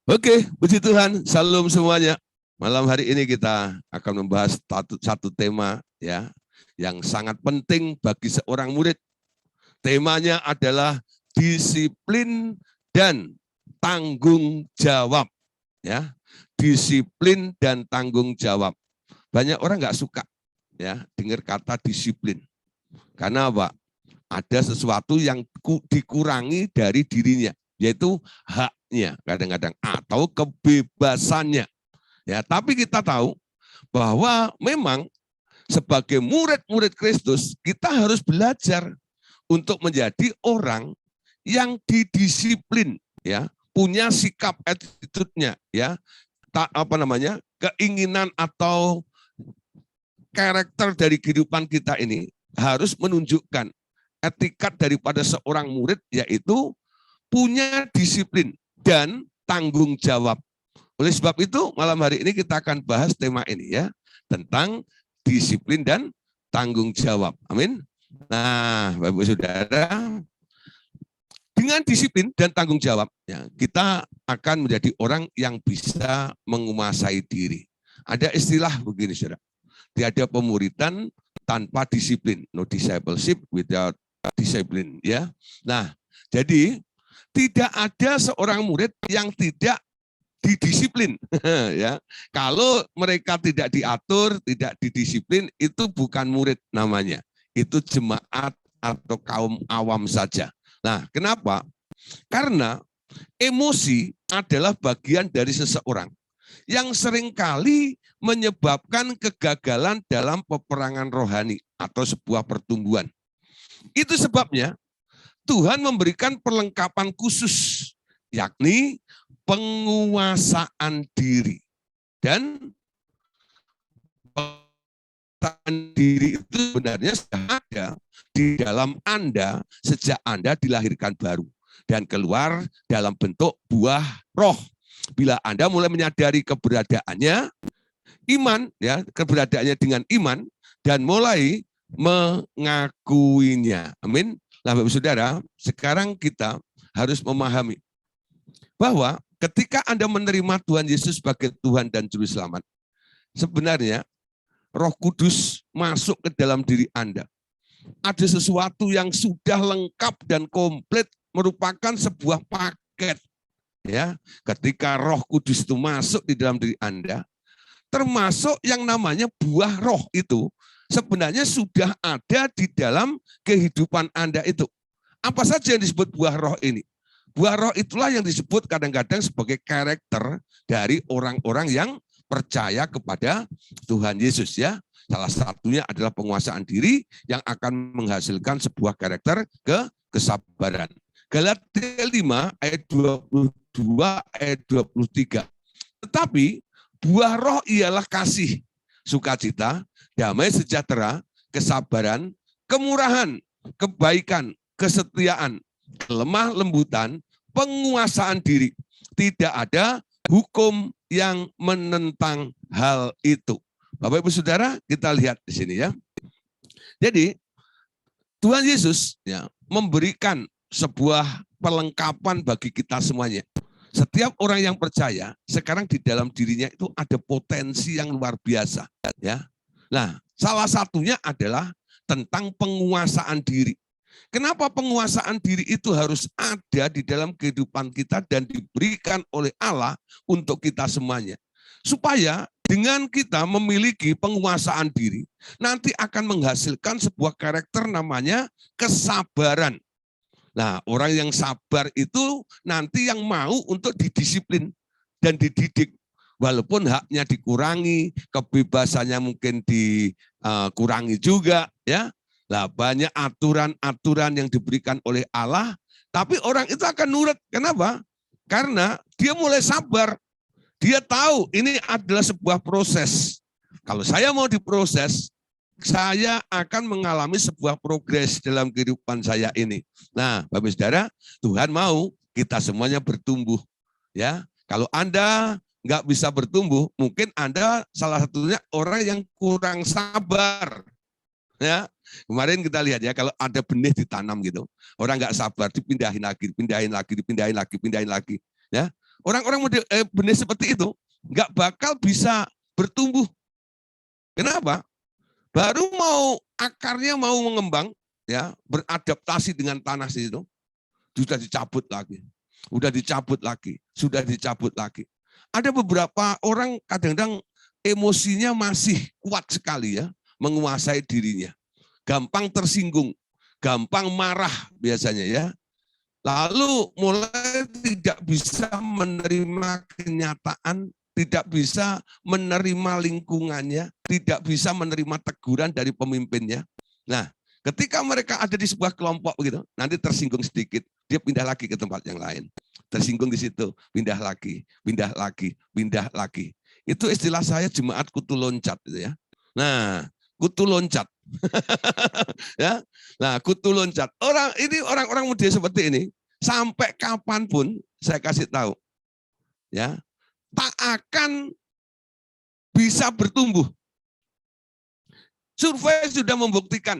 Oke, puji Tuhan, salam semuanya. Malam hari ini kita akan membahas satu tema ya yang sangat penting bagi seorang murid. Temanya adalah disiplin dan tanggung jawab. Ya, disiplin dan tanggung jawab. Banyak orang nggak suka ya dengar kata disiplin. Karena apa? Ada sesuatu yang dikurangi dari dirinya, yaitu haknya kadang-kadang atau kebebasannya. Ya, tapi kita tahu bahwa memang sebagai murid-murid Kristus kita harus belajar untuk menjadi orang yang didisiplin, ya, punya sikap attitude-nya, ya, keinginan atau karakter dari kehidupan kita ini harus menunjukkan etikat daripada seorang murid, yaitu punya disiplin dan tanggung jawab. Oleh sebab itu, malam hari ini kita akan bahas tema ini ya, tentang disiplin dan tanggung jawab. Amin. Nah, Bapak Saudara, dengan disiplin dan tanggung jawab, ya, kita akan menjadi orang yang bisa menguasai diri. Ada istilah begini, saudara. Tiada pemuridan tanpa disiplin. No discipleship without discipline. Ya. Nah, jadi tidak ada seorang murid yang tidak didisiplin. Ya. Kalau mereka tidak diatur, tidak didisiplin, itu bukan murid namanya. Itu jemaat atau kaum awam saja. Nah, kenapa? Karena emosi adalah bagian dari seseorang yang seringkali menyebabkan kegagalan dalam peperangan rohani atau sebuah pertumbuhan. Itu sebabnya Tuhan memberikan perlengkapan khusus, yakni penguasaan diri. Dan penguasaan diri itu sebenarnya sudah ada di dalam Anda sejak Anda dilahirkan baru dan keluar dalam bentuk buah roh. Bila Anda mulai menyadari keberadaannya, iman, ya, keberadaannya dengan iman, dan mulai mengakuinya. Amin. Nah, Bapak Saudara, sekarang kita harus memahami bahwa ketika Anda menerima Tuhan Yesus sebagai Tuhan dan Juru Selamat, sebenarnya Roh Kudus masuk ke dalam diri Anda. Ada sesuatu yang sudah lengkap dan komplit, merupakan sebuah paket. Ya, ketika Roh Kudus itu masuk di dalam diri Anda, termasuk yang namanya buah roh itu sebenarnya sudah ada di dalam kehidupan Anda itu. Apa saja yang disebut buah roh ini? Buah roh itulah yang disebut kadang-kadang sebagai karakter dari orang-orang yang percaya kepada Tuhan Yesus, ya. Salah satunya adalah penguasaan diri yang akan menghasilkan sebuah karakter kesabaran. Galatia 5 ayat 22 ayat 23. Tetapi buah roh ialah kasih, sukacita, damai sejahtera, kesabaran, kemurahan, kebaikan, kesetiaan, lemah lembutan, penguasaan diri. Tidak ada hukum yang menentang hal itu. Bapak Ibu Saudara, kita lihat di sini ya. Jadi Tuhan Yesus ya memberikan sebuah perlengkapan bagi kita semuanya. Setiap orang yang percaya, sekarang di dalam dirinya itu ada potensi yang luar biasa. Ya. Nah, salah satunya adalah tentang penguasaan diri. Kenapa penguasaan diri itu harus ada di dalam kehidupan kita dan diberikan oleh Allah untuk kita semuanya? Supaya dengan kita memiliki penguasaan diri, nanti akan menghasilkan sebuah karakter namanya kesabaran. Nah, orang yang sabar itu nanti yang mau untuk didisiplin dan dididik. Walaupun haknya dikurangi, kebebasannya mungkin dikurangi juga, ya. Nah, banyak aturan-aturan yang diberikan oleh Allah, tapi orang itu akan nurut. Kenapa? Karena dia mulai sabar. Dia tahu ini adalah sebuah proses. Kalau saya mau diproses, saya akan mengalami sebuah progres dalam kehidupan saya ini. Nah, Bapak Saudara, Tuhan mau kita semuanya bertumbuh. Ya, kalau Anda nggak bisa bertumbuh, mungkin Anda salah satunya orang yang kurang sabar. Ya, kemarin kita lihat ya, kalau ada benih ditanam gitu, orang nggak sabar, dipindahin lagi, dipindahin lagi, dipindahin lagi, pindahin lagi. Ya, Orang-orang benih seperti itu nggak bakal bisa bertumbuh. Kenapa? Baru mau akarnya mau mengembang, ya, beradaptasi dengan tanah situ, sudah dicabut lagi, sudah dicabut lagi. Ada beberapa orang kadang-kadang emosinya masih kuat sekali ya, menguasai dirinya. Gampang tersinggung, gampang marah biasanya ya. Lalu mulai tidak bisa menerima kenyataan, tidak bisa menerima lingkungannya, tidak bisa menerima teguran dari pemimpinnya. Nah, ketika mereka ada di sebuah kelompok begitu, nanti tersinggung sedikit, dia pindah lagi ke tempat yang lain. Tersinggung di situ, pindah lagi, pindah lagi, pindah lagi. Itu istilah saya jemaat kutu loncat gitu ya. Nah, kutu loncat. Ya. Nah, kutu loncat. Orang-orang muda seperti ini sampai kapanpun saya kasih tahu, ya, tak akan bisa bertumbuh. Survei sudah membuktikan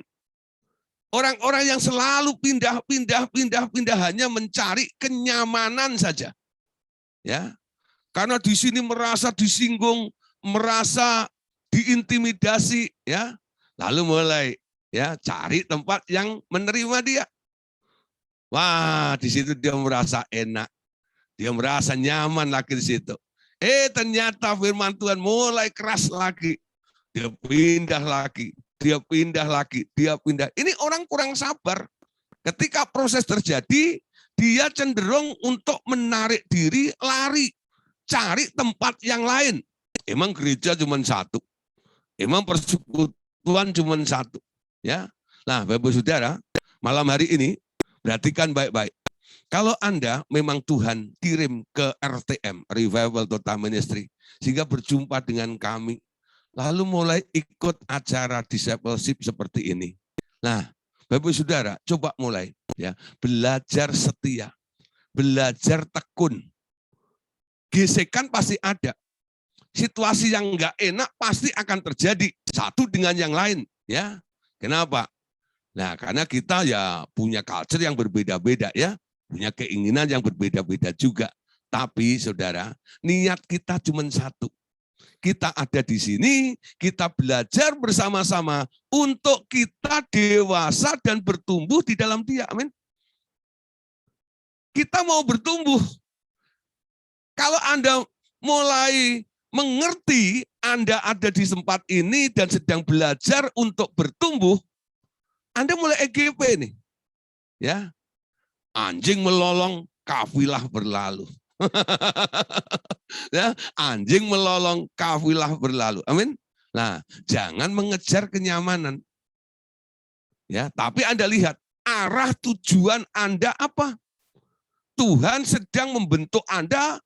orang-orang yang selalu pindah hanya mencari kenyamanan saja. Ya. Karena di sini merasa disinggung, merasa diintimidasi, ya. Lalu mulai ya cari tempat yang menerima dia. Wah, di situ dia merasa enak. Dia merasa nyaman lagi di situ. Ternyata firman Tuhan mulai keras lagi. Dia pindah lagi, dia pindah lagi, dia pindah. Ini orang kurang sabar. Ketika proses terjadi, dia cenderung untuk menarik diri, lari, cari tempat yang lain. Emang gereja cuma satu. Emang persekutuan cuma satu. Ya. Nah, Bapak Saudara, malam hari ini perhatikan baik-baik. Kalau Anda memang Tuhan kirim ke RTM, Revival Total Ministry, sehingga berjumpa dengan kami, lalu mulai ikut acara discipleship seperti ini. Nah, Bapak Saudara, coba mulai ya, belajar setia, belajar tekun. Gesekan pasti ada. Situasi yang enggak enak pasti akan terjadi satu dengan yang lain, ya. Kenapa? Nah, karena kita ya punya culture yang berbeda-beda ya, punya keinginan yang berbeda-beda juga. Tapi saudara, niat kita cuma satu. Kita ada di sini, kita belajar bersama-sama untuk kita dewasa dan bertumbuh di dalam Dia. Amin. Kita mau bertumbuh. Kalau Anda mulai mengerti Anda ada di tempat ini dan sedang belajar untuk bertumbuh, Anda mulai EGP nih. Ya. Anjing melolong, kafilah berlalu. Ya, anjing melolong, kafilah berlalu. Amin. Nah, jangan mengejar kenyamanan. Ya, tapi Anda lihat arah tujuan Anda apa? Tuhan sedang membentuk Anda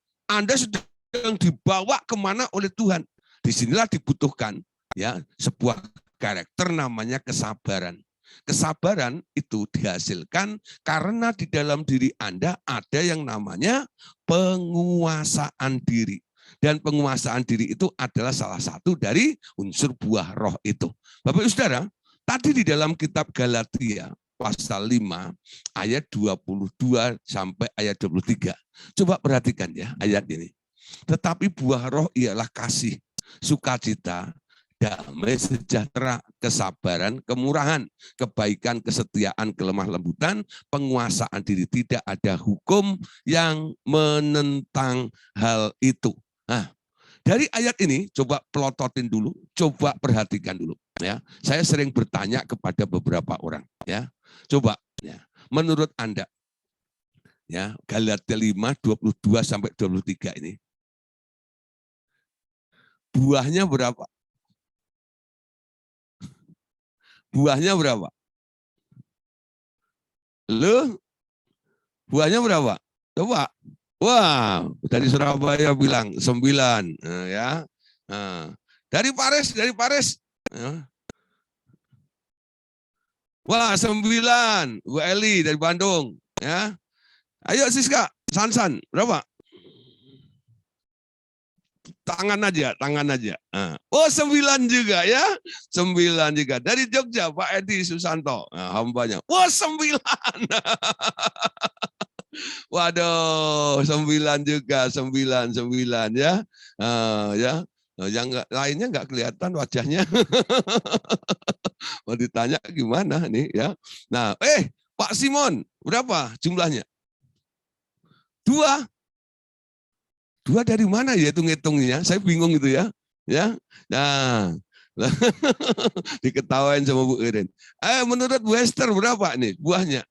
sedang dibawa kemana oleh Tuhan. Disinilah dibutuhkan ya sebuah karakter namanya kesabaran. Kesabaran itu dihasilkan karena di dalam diri Anda ada yang namanya penguasaan diri. Dan penguasaan diri itu adalah salah satu dari unsur buah roh itu. Bapak Ibu Saudara, tadi di dalam kitab Galatia pasal 5 ayat 22 sampai ayat 23. Coba perhatikan ya ayat ini. Tetapi buah roh ialah kasih, sukacita, damai, sejahtera, kesabaran, kemurahan, kebaikan, kesetiaan, kelemah lembutan, penguasaan diri. Tidak ada hukum yang menentang hal itu. Nah, dari ayat ini coba pelototin dulu, coba perhatikan dulu. Ya, saya sering bertanya kepada beberapa orang. Ya, coba. Ya, menurut Anda, ya Galatia 5 22 sampai 23 ini, buahnya berapa? Buahnya berapa? Lu buahnya berapa? Coba. Wah, dari Surabaya bilang 9. Nah, ya. Nah, dari Paris. Ya. Wah, 9. Bu Eli dari Bandung. Ya. Ayo Siska, Sansan, berapa? Tangan aja. Oh 9 juga ya, 9 juga. Dari Jogja Pak Edi Susanto, nah, hambanya. Oh 9. Waduh, 9 juga, 9 ya. Ya. Yang lainnya nggak kelihatan wajahnya. Mau ditanya gimana nih ya. Nah, Pak Simon, berapa jumlahnya? 2. 2 dari mana ya itu ngitungnya? Saya bingung itu ya. Ya. Nah, diketawain sama Bu Irin. Menurut Bu Esther berapa nih buahnya?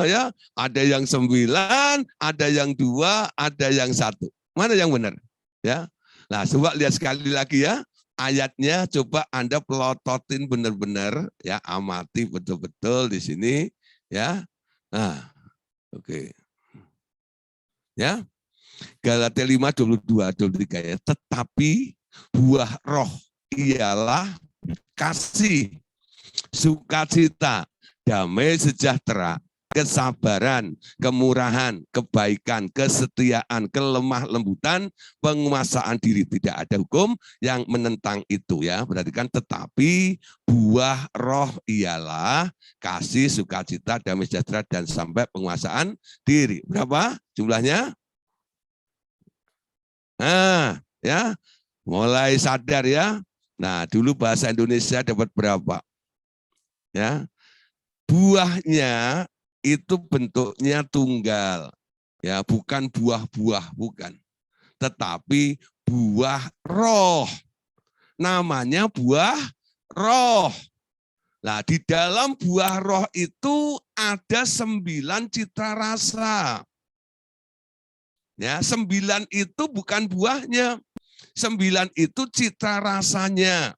Ya, ada yang 9, ada yang 2, ada yang 1. Mana yang benar? Ya. Nah, coba lihat sekali lagi ya. Ayatnya coba Anda pelototin benar-benar ya, amati betul-betul di sini ya. Nah, oke. Ya. Galatia 5:22-23 ya. Tetapi buah roh ialah kasih, sukacita, damai sejahtera, kesabaran, kemurahan, kebaikan, kesetiaan, kelemah lembutan, penguasaan diri. Tidak ada hukum yang menentang itu ya. Berarti kan tetapi buah roh ialah kasih, sukacita, damai sejahtera, dan sampai penguasaan diri. Berapa jumlahnya? Nah, ya, mulai sadar ya. Nah, dulu bahasa Indonesia dapat berapa? Ya, buahnya itu bentuknya tunggal, ya, bukan buah-buah, bukan, tetapi buah roh. Namanya buah roh. Nah, di dalam buah roh itu ada 9 citra rasa. Ya, 9 itu bukan buahnya. 9 itu citra rasanya.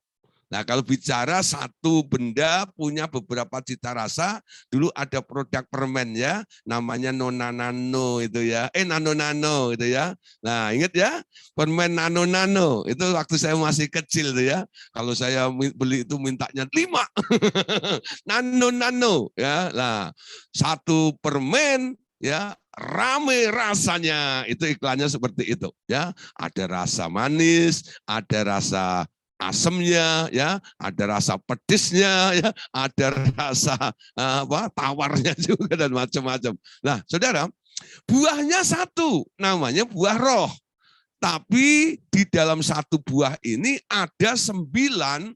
Nah, kalau bicara satu benda punya beberapa cita rasa, dulu ada produk permen ya, namanya Nano itu ya, Nano itu ya. Nah, ingat ya, permen Nano itu waktu saya masih kecil itu ya. Kalau saya beli itu mintanya 5. Nano ya. Nah, satu permen ya, rame rasanya, itu iklannya seperti itu ya. Ada rasa manis, ada rasa asemnya ya, ada rasa pedisnya ya, ada rasa tawarnya juga dan macam-macam. Nah, saudara, buahnya satu, namanya buah roh. Tapi di dalam satu buah ini ada 9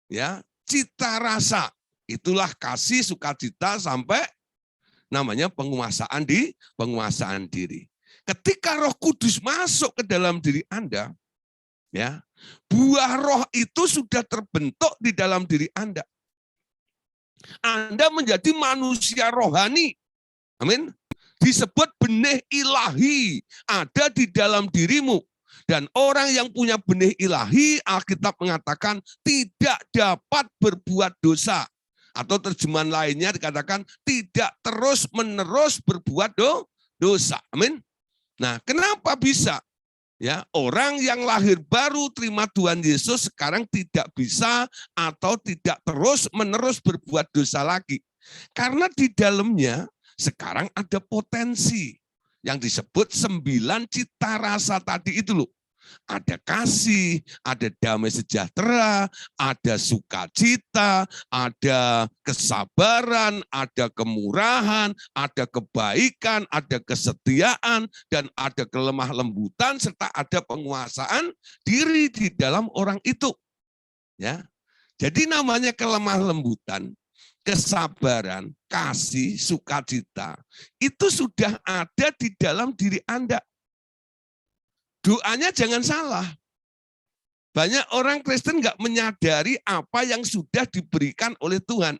ya cita rasa. Itulah kasih, sukacita, sampai namanya penguasaan diri. Ketika Roh Kudus masuk ke dalam diri Anda, ya, buah roh itu sudah terbentuk di dalam diri Anda. Anda menjadi manusia rohani. Amin. Disebut benih ilahi ada di dalam dirimu. Dan orang yang punya benih ilahi, Alkitab mengatakan tidak dapat berbuat dosa. Atau terjemahan lainnya dikatakan tidak terus-menerus berbuat dosa. Amin. Nah, kenapa bisa? Ya, orang yang lahir baru terima Tuhan Yesus sekarang tidak bisa atau tidak terus-menerus berbuat dosa lagi. Karena di dalamnya sekarang ada potensi yang disebut 9 cita rasa tadi itu loh. Ada kasih, ada damai sejahtera, ada sukacita, ada kesabaran, ada kemurahan, ada kebaikan, ada kesetiaan, dan ada kelemah lembutan, serta ada penguasaan diri di dalam orang itu. Ya, jadi namanya kelemah lembutan, kesabaran, kasih, sukacita, itu sudah ada di dalam diri Anda. Doanya jangan salah. Banyak orang Kristen nggak menyadari apa yang sudah diberikan oleh Tuhan.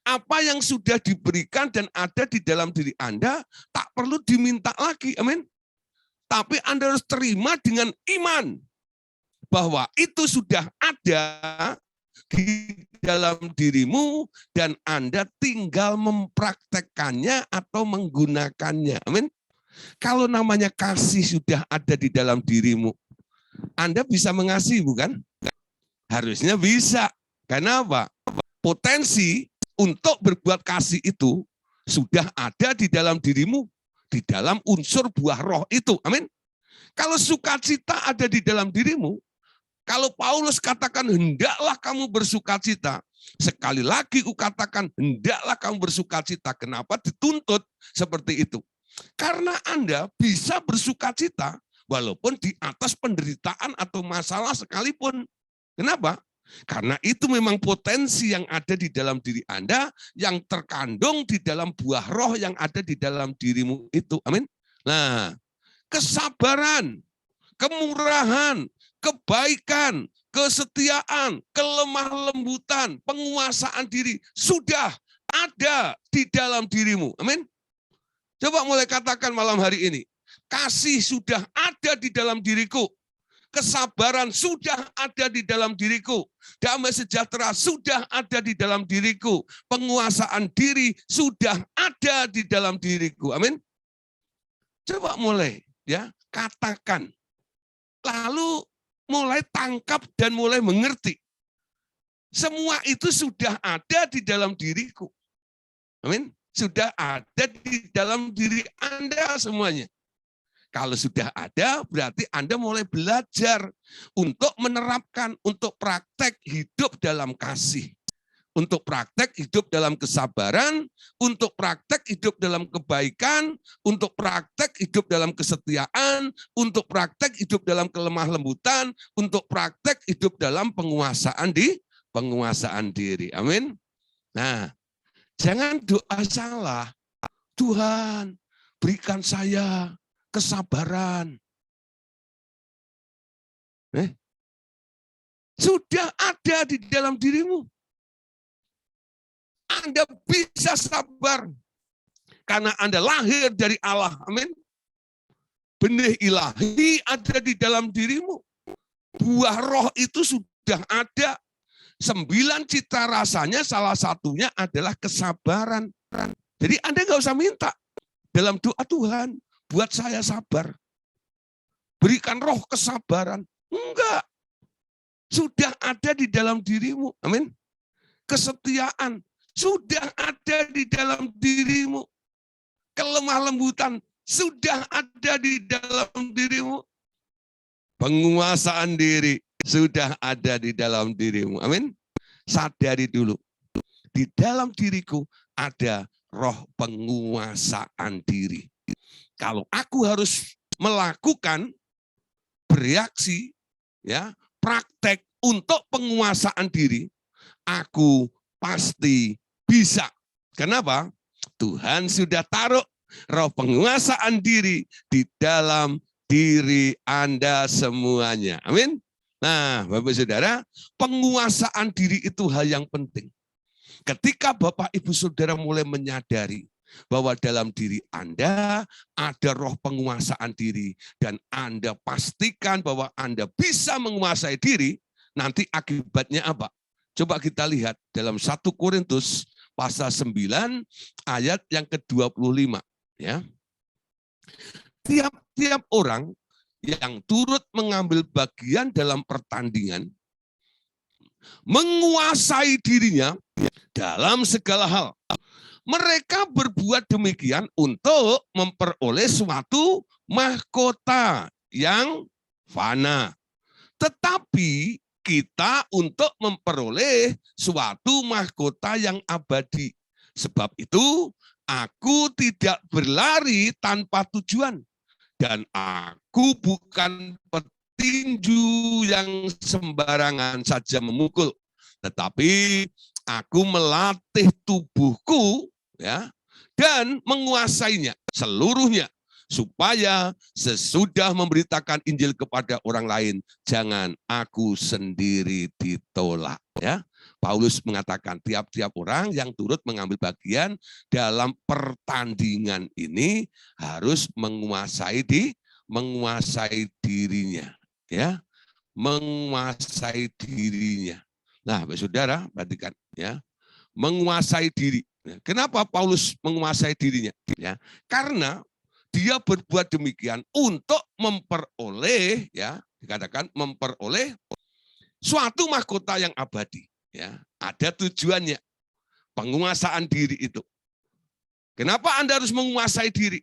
Apa yang sudah diberikan dan ada di dalam diri Anda, tak perlu diminta lagi, amin. Tapi Anda harus terima dengan iman, bahwa itu sudah ada di dalam dirimu, dan Anda tinggal mempraktekkannya atau menggunakannya, amin. Kalau namanya kasih sudah ada di dalam dirimu, Anda bisa mengasihi, bukan? Harusnya bisa. Karena apa? Potensi untuk berbuat kasih itu sudah ada di dalam dirimu, di dalam unsur buah roh itu. Amin. Kalau sukacita ada di dalam dirimu, kalau Paulus katakan hendaklah kamu bersukacita, Sekali lagi kukatakan, hendaklah kamu bersukacita. Kenapa dituntut seperti itu? Karena Anda bisa bersukacita walaupun di atas penderitaan atau masalah sekalipun. Kenapa? Karena itu memang potensi yang ada di dalam diri Anda, yang terkandung di dalam buah roh yang ada di dalam dirimu itu. Amin. Nah, kesabaran, kemurahan, kebaikan, kesetiaan, kelemah lembutan, penguasaan diri sudah ada di dalam dirimu. Amin. Coba mulai katakan malam hari ini, kasih sudah ada di dalam diriku. Kesabaran sudah ada di dalam diriku. Damai sejahtera sudah ada di dalam diriku. Penguasaan diri sudah ada di dalam diriku. Amin. Coba mulai ya, katakan. Lalu mulai tangkap dan mulai mengerti. Semua itu sudah ada di dalam diriku. Amin. Sudah ada di dalam diri Anda semuanya. Kalau sudah ada, berarti Anda mulai belajar untuk menerapkan, untuk praktek hidup dalam kasih. Untuk praktek hidup dalam kesabaran, untuk praktek hidup dalam kebaikan, untuk praktek hidup dalam kesetiaan, untuk praktek hidup dalam kelemah lembutan, untuk praktek hidup dalam penguasaan diri. Amin. Nah, jangan doa salah. Tuhan, berikan saya kesabaran. Sudah ada di dalam dirimu. Anda bisa sabar karena Anda lahir dari Allah. Amin. Benih ilahi ada di dalam dirimu. Buah roh itu sudah ada. 9 cita rasanya salah satunya adalah kesabaran. Jadi Anda nggak usah minta dalam doa, Tuhan, buat saya sabar. Berikan roh kesabaran. Enggak. Sudah ada di dalam dirimu. Amin. Kesetiaan sudah ada di dalam dirimu. Kelemah lembutan sudah ada di dalam dirimu. Penguasaan diri sudah ada di dalam dirimu. Amin. Sadari dulu. Di dalam diriku ada roh penguasaan diri. Kalau aku harus melakukan bereaksi, ya, praktek untuk penguasaan diri, aku pasti bisa. Kenapa? Tuhan sudah taruh roh penguasaan diri di dalam diri Anda semuanya. Amin. Nah, Bapak Saudara, penguasaan diri itu hal yang penting. Ketika Bapak Ibu Saudara mulai menyadari bahwa dalam diri Anda ada roh penguasaan diri dan Anda pastikan bahwa Anda bisa menguasai diri, nanti akibatnya apa? Coba kita lihat dalam 1 Korintus pasal 9 ayat yang ke-25 ya. Tiap-tiap orang yang turut mengambil bagian dalam pertandingan menguasai dirinya dalam segala hal. Mereka berbuat demikian untuk memperoleh suatu mahkota yang fana. Tetapi kita untuk memperoleh suatu mahkota yang abadi. Sebab itu aku tidak berlari tanpa tujuan. Dan aku bukan petinju yang sembarangan saja memukul. Tetapi aku melatih tubuhku ya dan menguasainya seluruhnya supaya sesudah memberitakan Injil kepada orang lain jangan aku sendiri ditolak ya. Paulus mengatakan tiap-tiap orang yang turut mengambil bagian dalam pertandingan ini harus menguasai dirinya ya, menguasai dirinya. Nah, Saudara, perhatikan ya. Menguasai diri. Kenapa Paulus menguasai dirinya? Ya, karena dia berbuat demikian untuk memperoleh ya, dikatakan memperoleh suatu mahkota yang abadi, ya. Ada tujuannya. Penguasaan diri itu. Kenapa Anda harus menguasai diri?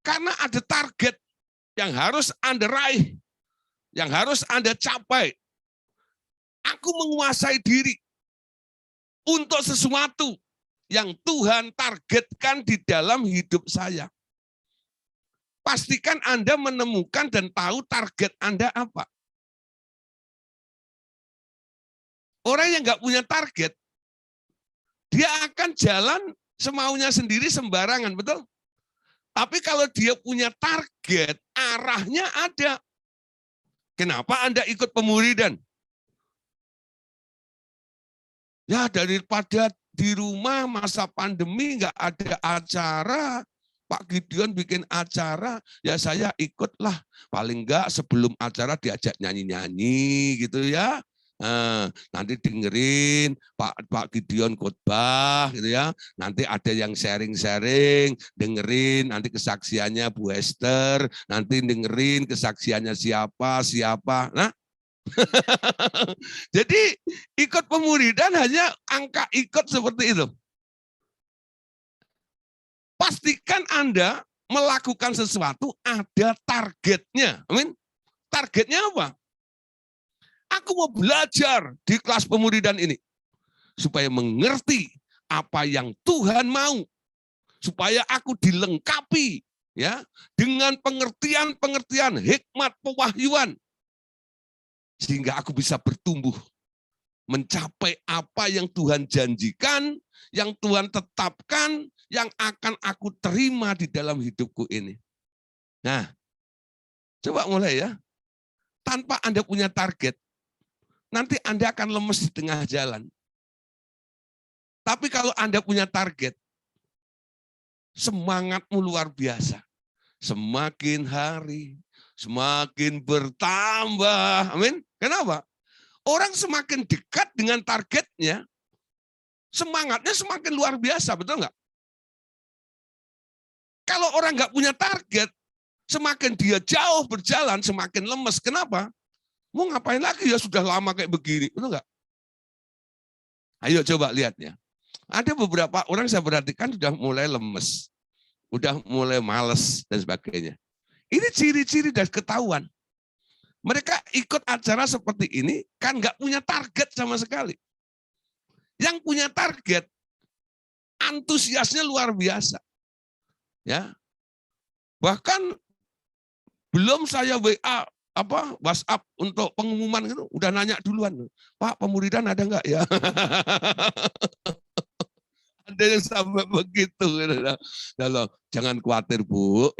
Karena ada target yang harus Anda raih, yang harus Anda capai. Aku menguasai diri. untuk sesuatu yang Tuhan targetkan di dalam hidup saya. Pastikan Anda menemukan dan tahu target Anda apa. Orang yang nggak punya target, dia akan jalan semaunya sendiri sembarangan, betul? Tapi kalau dia punya target, arahnya ada. Kenapa Anda ikut pemuridan? Ya daripada di rumah masa pandemi nggak ada acara, Pak Gideon bikin acara, ya saya ikutlah. Paling enggak sebelum acara diajak nyanyi-nyanyi gitu ya. Nanti dengerin Pak Gideon khotbah gitu ya. Nanti ada yang sharing-sharing, dengerin nanti kesaksiannya Bu Esther, nanti dengerin kesaksiannya siapa. Nah, jadi ikut pemuridan hanya angka ikut seperti itu. Pastikan Anda melakukan sesuatu ada targetnya. Amin. Targetnya apa? Aku mau belajar di kelas pemuridan ini supaya mengerti apa yang Tuhan mau, supaya aku dilengkapi ya dengan pengertian-pengertian hikmat pewahyuan sehingga aku bisa bertumbuh mencapai apa yang Tuhan janjikan, yang Tuhan tetapkan, yang akan aku terima di dalam hidupku ini. Nah, coba mulai ya. Tanpa Anda punya target, nanti Anda akan lemes di tengah jalan. Tapi kalau Anda punya target, semangatmu luar biasa. Semakin hari, semakin bertambah. Amin. Kenapa? Orang semakin dekat dengan targetnya, semangatnya semakin luar biasa, betul nggak? Kalau orang nggak punya target, semakin dia jauh berjalan, semakin lemes. Kenapa? Mau ngapain lagi ya sudah lama kayak begini, betul nggak? Ayo coba lihatnya. Ada beberapa orang saya perhatikan sudah mulai lemes, udah mulai males dan sebagainya. Ini ciri-ciri dan ketahuan. Mereka ikut acara seperti ini kan nggak punya target sama sekali. Yang punya target, antusiasnya luar biasa. Ya, bahkan belum saya WA WhatsApp untuk pengumuman itu udah nanya duluan, Pak pemuridan ada nggak ya? Ada yang sampai begitu, jangan khawatir Bu,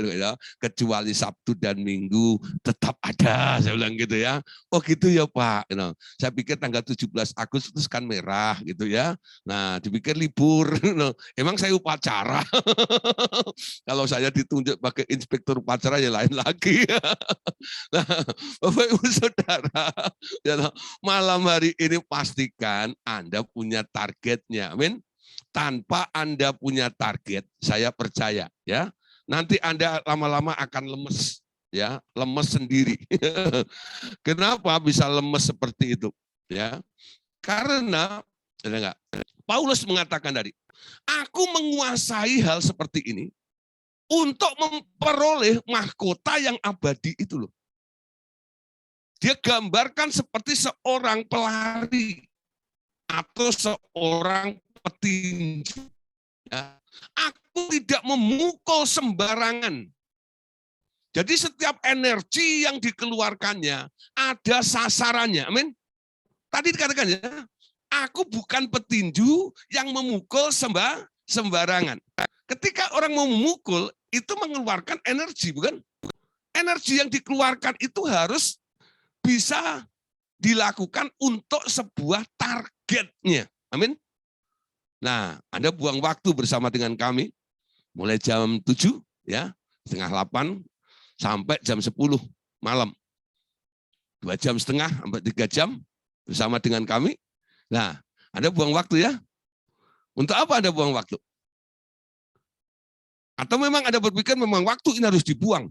kecuali Sabtu dan Minggu tetap ada, saya bilang gitu ya. Oh gitu ya Pak, saya pikir tanggal 17 Agustus kan merah gitu ya. Nah dipikir libur, emang saya upacara. Kalau saya ditunjuk pakai inspektur upacara ya lain lagi. Nah, Bapak Ibu Saudara, malam hari ini pastikan Anda punya targetnya, amin. Tanpa Anda punya target, saya percaya ya, nanti Anda lama-lama akan lemes ya, lemes sendiri. Kenapa bisa lemes seperti itu? Ya, karena enggak, Paulus mengatakan tadi, aku menguasai hal seperti ini untuk memperoleh mahkota yang abadi itu loh. Dia gambarkan seperti seorang pelari atau seorang petinju. Ya. Aku tidak memukul sembarangan. Jadi setiap energi yang dikeluarkannya ada sasarannya. Amin. Tadi dikatakan ya, aku bukan petinju yang memukul sembarangan. Ketika orang mau memukul, itu mengeluarkan energi, bukan? Energi yang dikeluarkan itu harus bisa dilakukan untuk sebuah targetnya. Amin. Nah, Anda buang waktu bersama dengan kami mulai jam 7 ya, setengah 8 sampai jam 10 malam. 2,5 jam sampai 3 jam bersama dengan kami. Nah, Anda buang waktu ya. Untuk apa Anda buang waktu? Atau memang Anda berpikir memang waktu ini harus dibuang?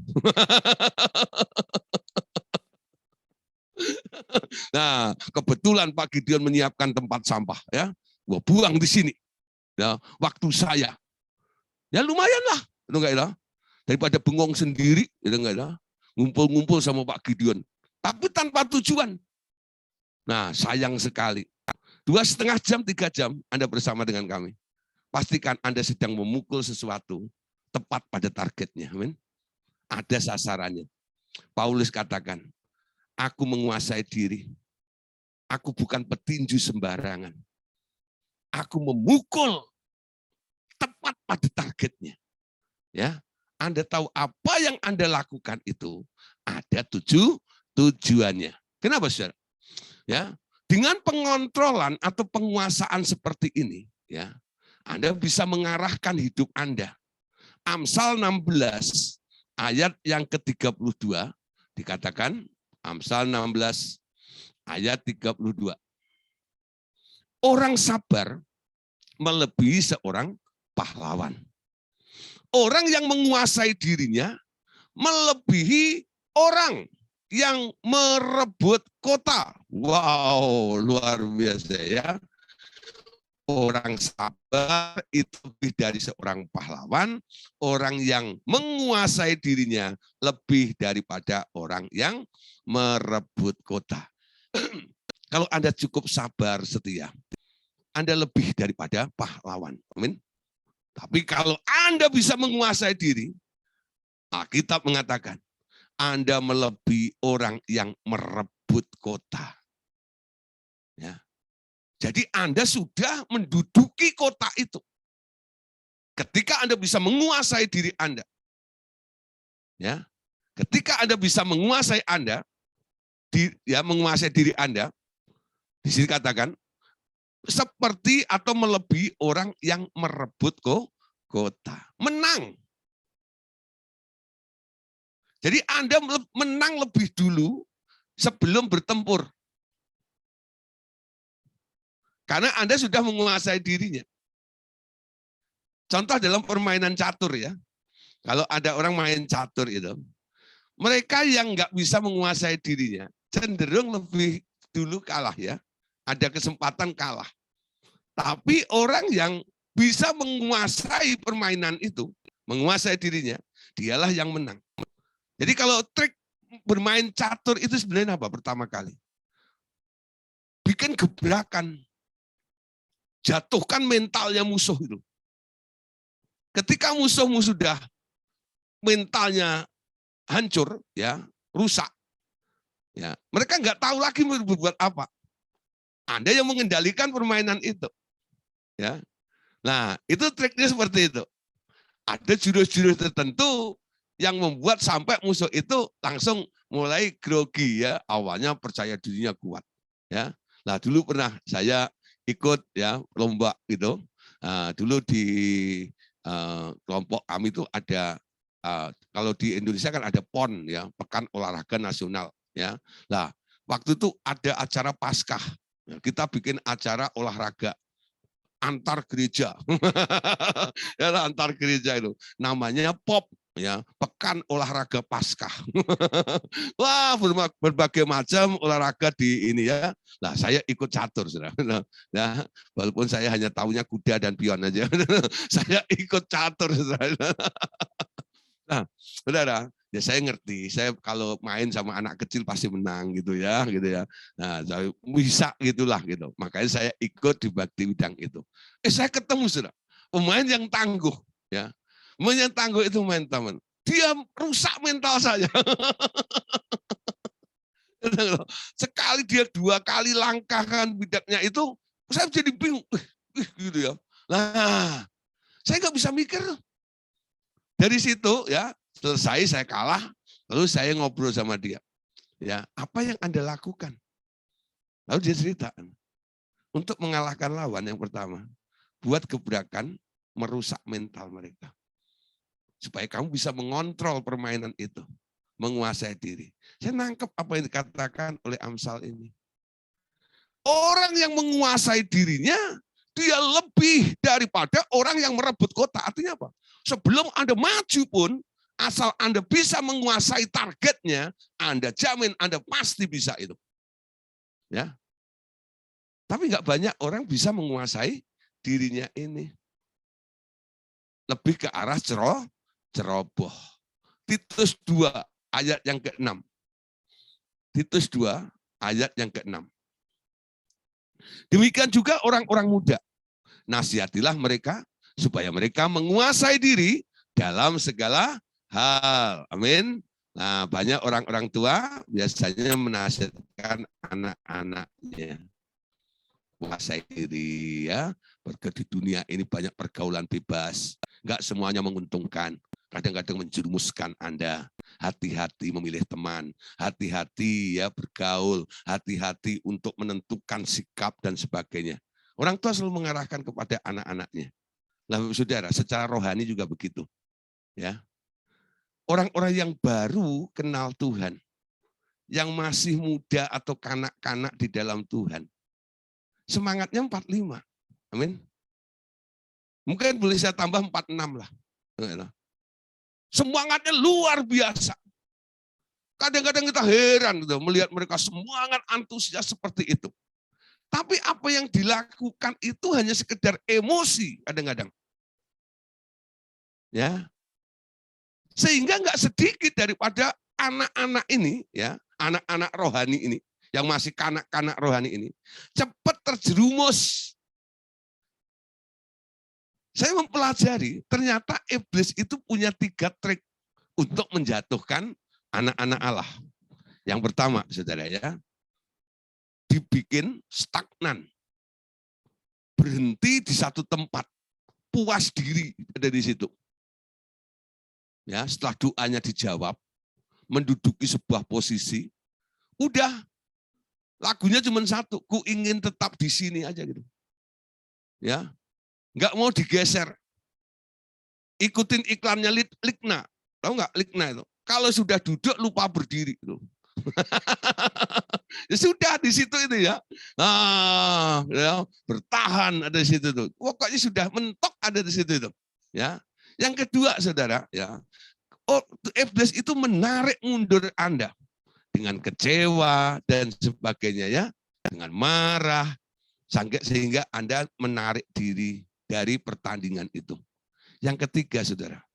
Nah, kebetulan Pak Gideon menyiapkan tempat sampah ya. Gua buang di sini. Ya, waktu saya. Ya lumayan lah, enggak ya? Daripada bengong sendiri, enggak ya? Ngumpul-ngumpul sama Pak Gideon. Tapi tanpa tujuan. Nah, sayang sekali. 2,5 jam, 3 jam Anda bersama dengan kami. Pastikan Anda sedang memukul sesuatu tepat pada targetnya. Amin. Ada sasarannya. Paulus katakan, aku menguasai diri. Aku bukan petinju sembarangan. Aku memukul tepat pada targetnya. Ya, Anda tahu apa yang Anda lakukan itu ada tujuannya. Kenapa, saudara? Ya, dengan pengontrolan atau penguasaan seperti ini, ya, Anda bisa mengarahkan hidup Anda. Amsal 16 ayat yang ke-32 dikatakan, Amsal 16 ayat 32. Orang sabar melebihi seorang pahlawan. Orang yang menguasai dirinya melebihi orang yang merebut kota. Wow, luar biasa ya. Orang sabar itu lebih dari seorang pahlawan, orang yang menguasai dirinya lebih daripada orang yang merebut kota. Kalau Anda cukup sabar, setia, Anda lebih daripada pahlawan. Amin. Tapi kalau Anda bisa menguasai diri, Alkitab mengatakan, Anda melebihi orang yang merebut kota. Ya. Jadi Anda sudah menduduki kota itu. Ketika Anda bisa menguasai diri Anda. Ya. Ketika Anda bisa menguasai Anda, menguasai diri Anda, di sini katakan, seperti atau melebihi orang yang merebut kota. Menang. Jadi Anda menang lebih dulu sebelum bertempur. Karena Anda sudah menguasai dirinya. Contoh dalam permainan catur ya. Kalau ada orang main catur itu, mereka yang nggak bisa menguasai dirinya, cenderung lebih dulu kalah ya. Ada kesempatan kalah. Tapi orang yang bisa menguasai permainan itu, menguasai dirinya, dialah yang menang. Jadi kalau trik bermain catur itu sebenarnya apa pertama kali? Bikin gebrakan. Jatuhkan mentalnya musuh itu. Ketika musuhmu sudah mentalnya hancur, ya, rusak, ya, mereka nggak tahu lagi mau berbuat apa. Anda yang mengendalikan permainan itu, ya. Nah, itu triknya seperti itu. Ada jurus-jurus tertentu yang membuat sampai musuh itu langsung mulai grogi ya. Awalnya percaya dirinya kuat, ya. Nah, dulu pernah saya ikut ya lomba gitu. Dulu di kelompok kami itu ada kalau di Indonesia kan ada PON ya, Pekan Olahraga Nasional ya. Nah, waktu itu ada acara Paskah. Ya, kita bikin acara olahraga antar gereja. Ya, antar gereja itu. Namanya POP ya, Pekan Olahraga Paskah. Wah, berbagai macam olahraga di ini ya. Nah, saya ikut catur, saudara. Nah, walaupun saya hanya tahunya kuda dan pion aja. Saya ikut catur, saudara. Nah, saudara, ya saya ngerti. Saya kalau main sama anak kecil pasti menang gitu ya. Nah, saya bisa gitulah gitu. Makanya saya ikut di bakti bidang itu. Saya ketemu saudara, pemain yang tangguh ya. Pemain yang tangguh itu main teman. Dia rusak mental saya. Sekali dia 2 kali langkahkan bidaknya itu, saya jadi bingung. Gitu ya. Nah, saya nggak bisa mikir. Dari situ ya, selesai saya kalah, lalu saya ngobrol sama dia. Ya, apa yang Anda lakukan? Lalu dia cerita, untuk mengalahkan lawan yang pertama, buat gebrakan merusak mental mereka. Supaya kamu bisa mengontrol permainan itu, menguasai diri. Saya nangkep apa yang dikatakan oleh Amsal ini. Orang yang menguasai dirinya, dia lebih daripada orang yang merebut kota. Artinya apa? Sebelum Anda maju pun, asal Anda bisa menguasai targetnya, Anda jamin Anda pasti bisa itu. Ya. Tapi nggak banyak orang bisa menguasai dirinya ini. Lebih ke arah ceroboh. Titus 2 ayat yang ke-6. Titus 2 ayat yang ke-6. Demikian juga orang-orang muda. Nasihatilah mereka supaya mereka menguasai diri dalam segala hal. Amin. Nah, banyak orang-orang tua biasanya menasihatkan anak-anaknya. Kuasai diri ya. Di dunia ini banyak pergaulan bebas. Enggak semuanya menguntungkan. Kadang-kadang menjerumuskan Anda. Hati-hati memilih teman. Hati-hati ya bergaul. Hati-hati untuk menentukan sikap dan sebagainya. Orang tua selalu mengarahkan kepada anak-anaknya. Nah, saudara, secara rohani juga begitu. Ya, orang-orang yang baru kenal Tuhan, yang masih muda atau kanak-kanak di dalam Tuhan, semangatnya 45. Amin. Mungkin boleh saya tambah 46 lah. Semangatnya luar biasa. Kadang-kadang kita heran gitu, melihat mereka semangat antusias seperti itu. Tapi apa yang dilakukan itu hanya sekedar emosi kadang-kadang. Ya. Sehingga enggak sedikit daripada anak-anak ini ya, anak-anak rohani ini yang masih kanak-kanak rohani ini cepat terjerumus. Saya mempelajari ternyata iblis itu punya 3 trik untuk menjatuhkan anak-anak Allah. Yang pertama, Saudara ya, dibikin stagnan. Berhenti di satu tempat, puas diri ada di situ. Ya, setelah doanya dijawab, menduduki sebuah posisi, udah lagunya cuma satu, ku ingin tetap di sini aja gitu. Ya, nggak mau digeser. Ikutin iklannya Likna, tahu nggak Likna itu? Kalau sudah duduk lupa berdiri itu. Ya sudah di situ itu ya. Ya, bertahan ada di situ tuh. Pokoknya sudah mentok ada di situ itu. Ya. Yang kedua, Saudara, ya. Iblis itu menarik mundur Anda dengan kecewa dan sebagainya ya, dengan marah sehingga Anda menarik diri dari pertandingan itu. Yang ketiga, Saudara,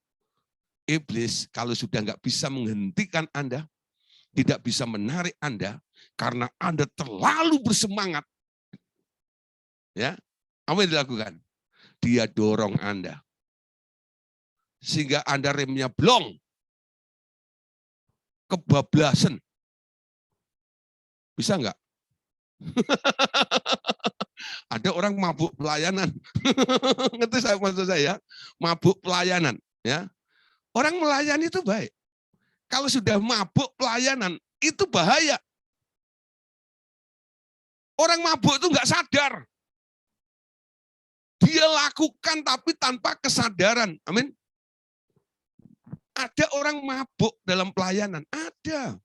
iblis kalau sudah nggak bisa menghentikan Anda, tidak bisa menarik Anda karena Anda terlalu bersemangat. Ya, apa yang dilakukan? Dia dorong Anda. Sehingga Anda remnya blong. Kebablasan. Bisa enggak? Ada orang mabuk pelayanan. Ngerti saya maksud saya? Mabuk pelayanan, ya. Orang melayani itu baik. Kalau sudah mabuk pelayanan, itu bahaya. Orang mabuk itu enggak sadar. Dia lakukan tapi tanpa kesadaran. Amin. Ada orang mabuk dalam pelayanan, ada.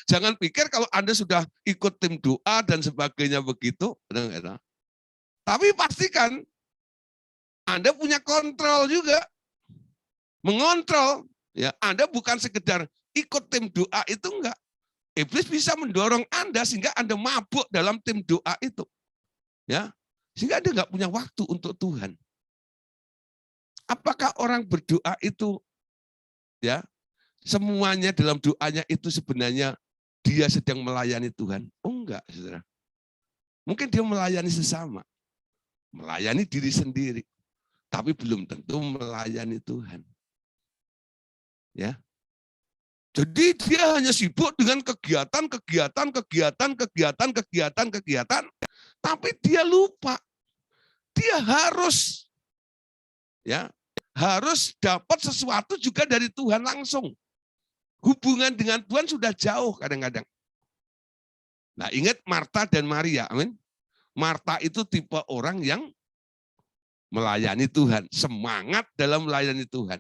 Jangan pikir kalau Anda sudah ikut tim doa dan sebagainya begitu. Tapi pastikan Anda punya kontrol juga. Mengontrol. Ya, Anda bukan sekedar ikut tim doa itu enggak. Iblis bisa mendorong Anda sehingga Anda mabuk dalam tim doa itu. Ya, sehingga Anda enggak punya waktu untuk Tuhan. Apakah orang berdoa itu ya semuanya dalam doanya itu sebenarnya dia sedang melayani Tuhan? Oh enggak, Saudara. Mungkin dia melayani sesama. Melayani diri sendiri. Tapi belum tentu melayani Tuhan. Ya. Jadi dia hanya sibuk dengan kegiatan, tapi dia lupa. Dia harus harus dapat sesuatu juga dari Tuhan langsung. Hubungan dengan Tuhan sudah jauh kadang-kadang. Nah, ingat Marta dan Maria, amin. Marta itu tipe orang yang melayani Tuhan, semangat dalam melayani Tuhan.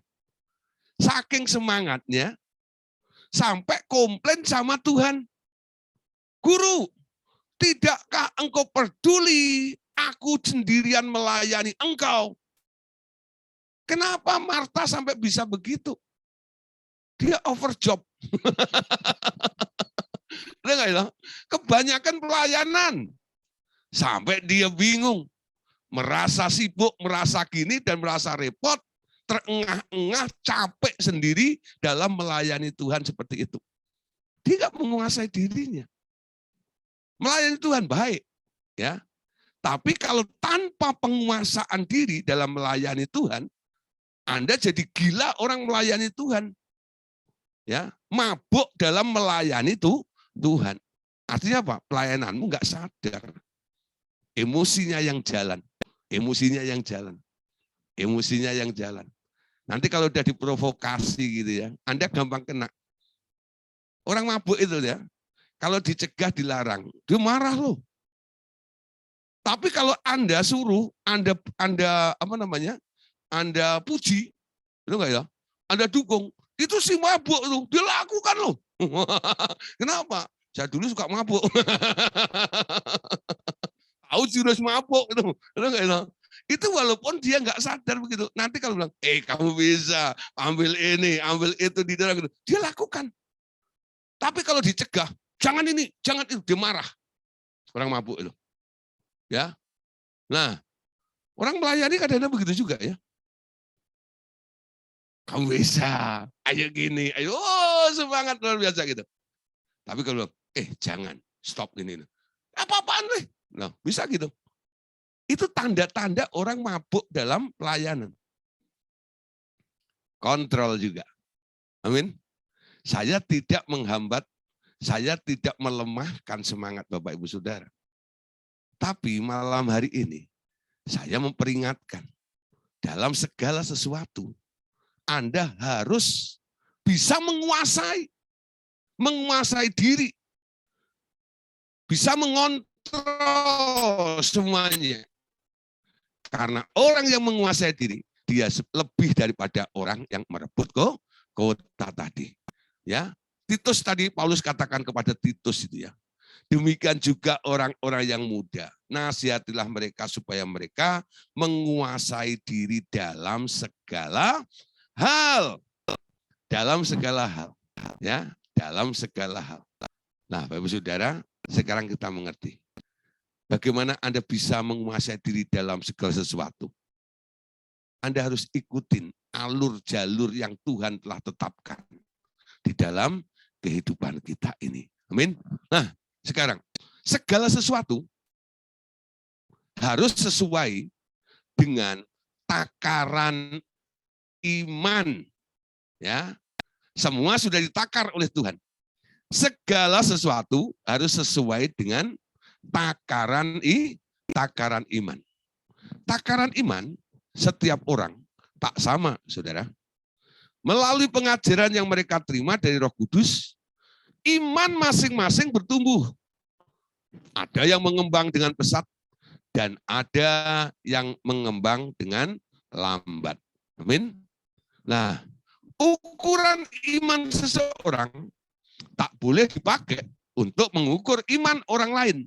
Saking semangatnya, sampai komplain sama Tuhan. Guru, tidakkah engkau peduli aku sendirian melayani engkau? Kenapa Marta sampai bisa begitu? Dia overjob. Kebanyakan pelayanan. Sampai dia bingung. Merasa sibuk, merasa gini, dan merasa repot. Terengah-engah, capek sendiri dalam melayani Tuhan seperti itu. Dia nggak menguasai dirinya. Melayani Tuhan baik, ya. Tapi kalau tanpa penguasaan diri dalam melayani Tuhan, Anda jadi gila orang melayani Tuhan. Ya, mabuk dalam melayani Tuhan. Artinya apa? Pelayananmu nggak sadar. Emosinya yang jalan. Emosinya yang jalan. Emosinya yang jalan. Nanti kalau udah diprovokasi gitu ya, Anda gampang kena. Orang mabuk itu ya, kalau dicegah dilarang, dia marah loh. Tapi kalau Anda suruh, Anda apa namanya? Anda puji, itu enggak ya? Anda dukung, itu si mabuk tuh, dia lakukan loh. Kenapa? Saya dulu suka mabuk. Tahu jurus mabuk itu, enggak ya? Itu walaupun dia nggak sadar begitu. Nanti kalau bilang, kamu bisa ambil ini, ambil itu di dalam gitu, dia lakukan. Tapi kalau dicegah, jangan ini, jangan itu, dia marah. Orang mabuk itu. Ya. Nah, orang melayani kadang-kadang begitu juga ya. Kamu bisa, ayo gini, ayo semangat luar biasa gitu. Tapi kalau jangan, stop ini. Apa-apaan nih? Nah, bisa gitu. Itu tanda-tanda orang mabuk dalam pelayanan. Kontrol juga. Amin. Saya tidak menghambat, saya tidak melemahkan semangat Bapak Ibu Saudara. Tapi malam hari ini, saya memperingatkan, dalam segala sesuatu, Anda harus bisa menguasai diri, bisa mengontrol semuanya. Karena orang yang menguasai diri, dia lebih daripada orang yang merebut kota tadi. Ya, Titus tadi Paulus katakan kepada Titus itu ya. Demikian juga orang-orang yang muda. Nasihatilah mereka supaya mereka menguasai diri dalam segala hal. Dalam segala hal. Ya, dalam segala hal. Nah, Bapak Saudara, sekarang kita mengerti. Bagaimana Anda bisa menguasai diri dalam segala sesuatu. Anda harus ikutin alur jalur yang Tuhan telah tetapkan di dalam kehidupan kita ini. Amin. Nah, sekarang, segala sesuatu harus sesuai dengan takaran iman. Ya, semua sudah ditakar oleh Tuhan. Segala sesuatu harus sesuai dengan takaran iman. Takaran iman setiap orang tak sama, saudara. Melalui pengajaran yang mereka terima dari Roh Kudus, iman masing-masing bertumbuh. Ada yang mengembang dengan pesat dan ada yang mengembang dengan lambat. Amin. Nah, ukuran iman seseorang tak boleh dipakai untuk mengukur iman orang lain.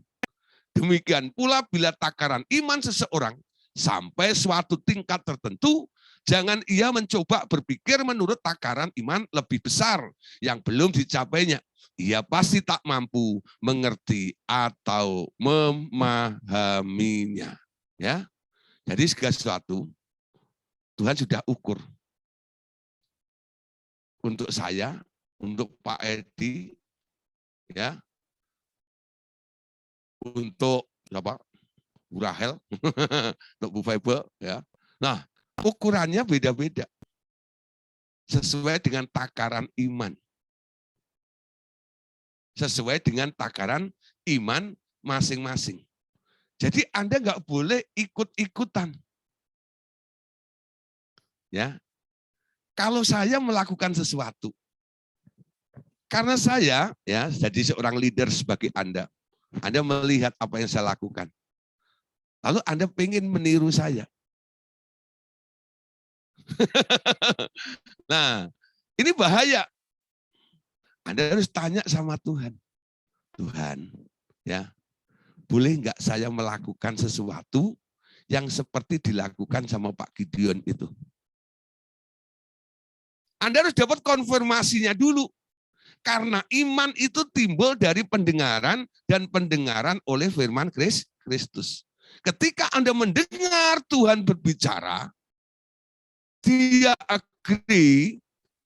Demikian pula bila takaran iman seseorang sampai suatu tingkat tertentu, jangan ia mencoba berpikir menurut takaran iman lebih besar yang belum dicapainya. Ia pasti tak mampu mengerti atau memahaminya. Ya, jadi segala sesuatu Tuhan sudah ukur. Untuk saya, untuk Pak Edi, ya, untuk siapa? Bu Rahel, untuk Bu Febe, ya. Nah, ukurannya beda-beda. Sesuai dengan takaran iman. Sesuai dengan takaran iman masing-masing. Jadi Anda nggak boleh ikut-ikutan. Ya, kalau saya melakukan sesuatu, karena saya ya jadi seorang leader sebagai Anda melihat apa yang saya lakukan. Lalu Anda pengen meniru saya. Nah, ini bahaya. Anda harus tanya sama Tuhan. Tuhan, ya, boleh nggak saya melakukan sesuatu yang seperti dilakukan sama Pak Gideon itu? Anda harus dapat konfirmasinya dulu. Karena iman itu timbul dari pendengaran dan pendengaran oleh firman Kristus. Ketika Anda mendengar Tuhan berbicara, dia agree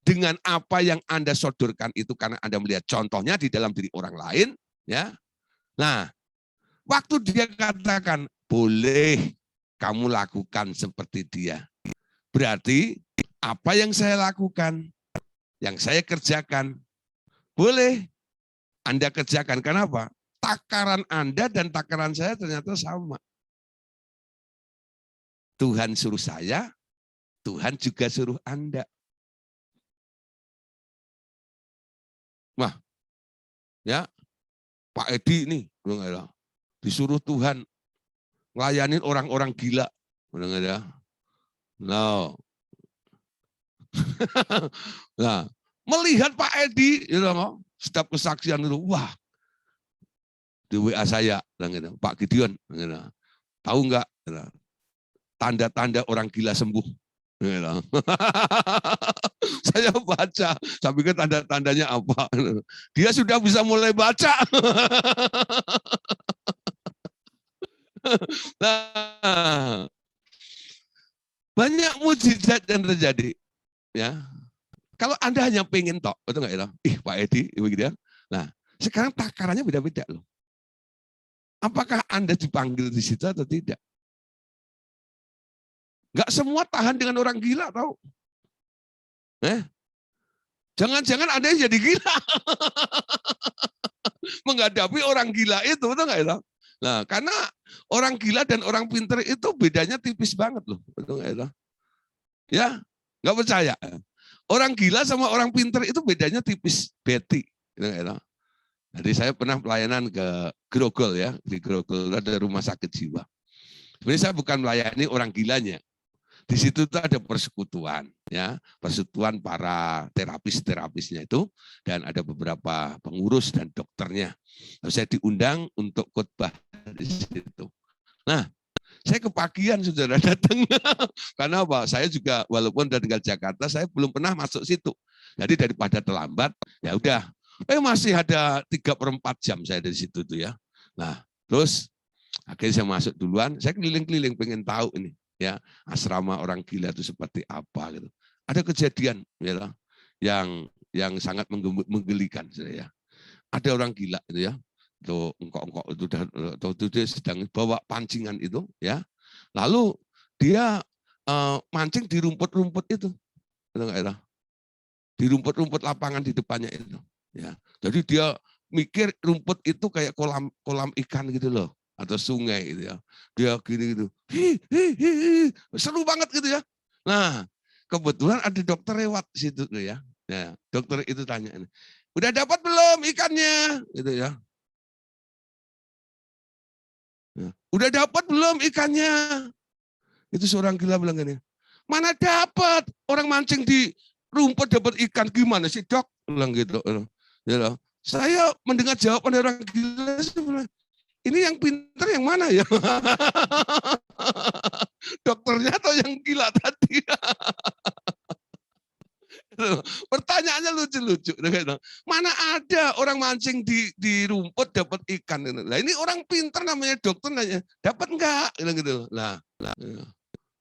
dengan apa yang Anda sodorkan itu karena Anda melihat contohnya di dalam diri orang lain, ya. Nah, Waktu dia katakan, boleh kamu lakukan seperti dia. Berarti apa yang saya lakukan, yang saya kerjakan, boleh Anda kerjakan. Kenapa? Takaran Anda dan takaran saya ternyata sama. Tuhan suruh saya, Tuhan juga suruh Anda. Wah, ya Pak Edi nih, disuruh Tuhan ngelayanin orang-orang gila. No. Nah, melihat Pak Edi, setiap kesaksian itu, wah, di WA saya, Pak Gideon, tahu nggak tanda-tanda orang gila sembuh? Saya baca, saya pikir tanda-tandanya apa. Dia sudah bisa mulai baca. Nah, banyak mujizat yang terjadi. Ya, kalau Anda hanya pengen tok, betul nggak ya? Ih, Pak Edi, begitu ya. Nah, sekarang takarannya beda-beda loh. Apakah Anda dipanggil di situ atau tidak? Nggak semua tahan dengan orang gila, tahu? Jangan-jangan Anda jadi gila. Menghadapi orang gila itu, betul nggak ya? Nah, karena orang gila dan orang pinter itu bedanya tipis banget loh, betul nggak ya? Ya, nggak percaya. Orang gila sama orang pinter itu bedanya tipis, beti. Jadi saya pernah pelayanan ke Grogol ya, di Grogol ada rumah sakit jiwa. Sebenarnya saya bukan melayani orang gilanya. Di situ tuh ada persekutuan, ya, persekutuan para terapis-terapisnya itu, dan ada beberapa pengurus dan dokternya. Lalu saya diundang untuk khotbah di situ. Nah, saya kepagian saudara datang. Karena apa? Saya juga walaupun udah tinggal Jakarta, saya belum pernah masuk situ. Jadi daripada terlambat, ya udah. Masih ada 3/4 jam saya dari situ tuh ya. Nah, terus akhirnya saya masuk duluan. Saya keliling-keliling pengen tahu ini ya asrama orang gila itu seperti apa gitu. Ada kejadian ya yang sangat menggelikan ya. Ada orang gila itu ya. Tuh engkok itu dia sedang bawa pancingan itu ya. Lalu dia mancing di rumput-rumput itu. Di rumput-rumput lapangan di depannya itu ya. Jadi dia mikir rumput itu kayak kolam ikan gitu loh atau sungai gitu ya. Dia gini gitu. Seru banget gitu ya. Nah, kebetulan ada dokter lewat situ tuh ya. Nah, dokter itu tanya, "Udah dapat belum ikannya?" gitu ya. "Udah dapat belum ikannya?" Itu seorang gila bilang gini, "Mana dapat? Orang mancing di rumput dapat ikan, gimana sih, Dok?" bilang gitu. Ya, saya mendengar jawaban dari orang gila, ini yang pintar yang mana ya? Dokternya atau yang gila tadi? Pertanyaannya lucu-lucu. Mana ada orang mancing di rumput dapat ikan? Nah, ini orang pintar namanya dokter nanya, dapat enggak? Gitu. Nah,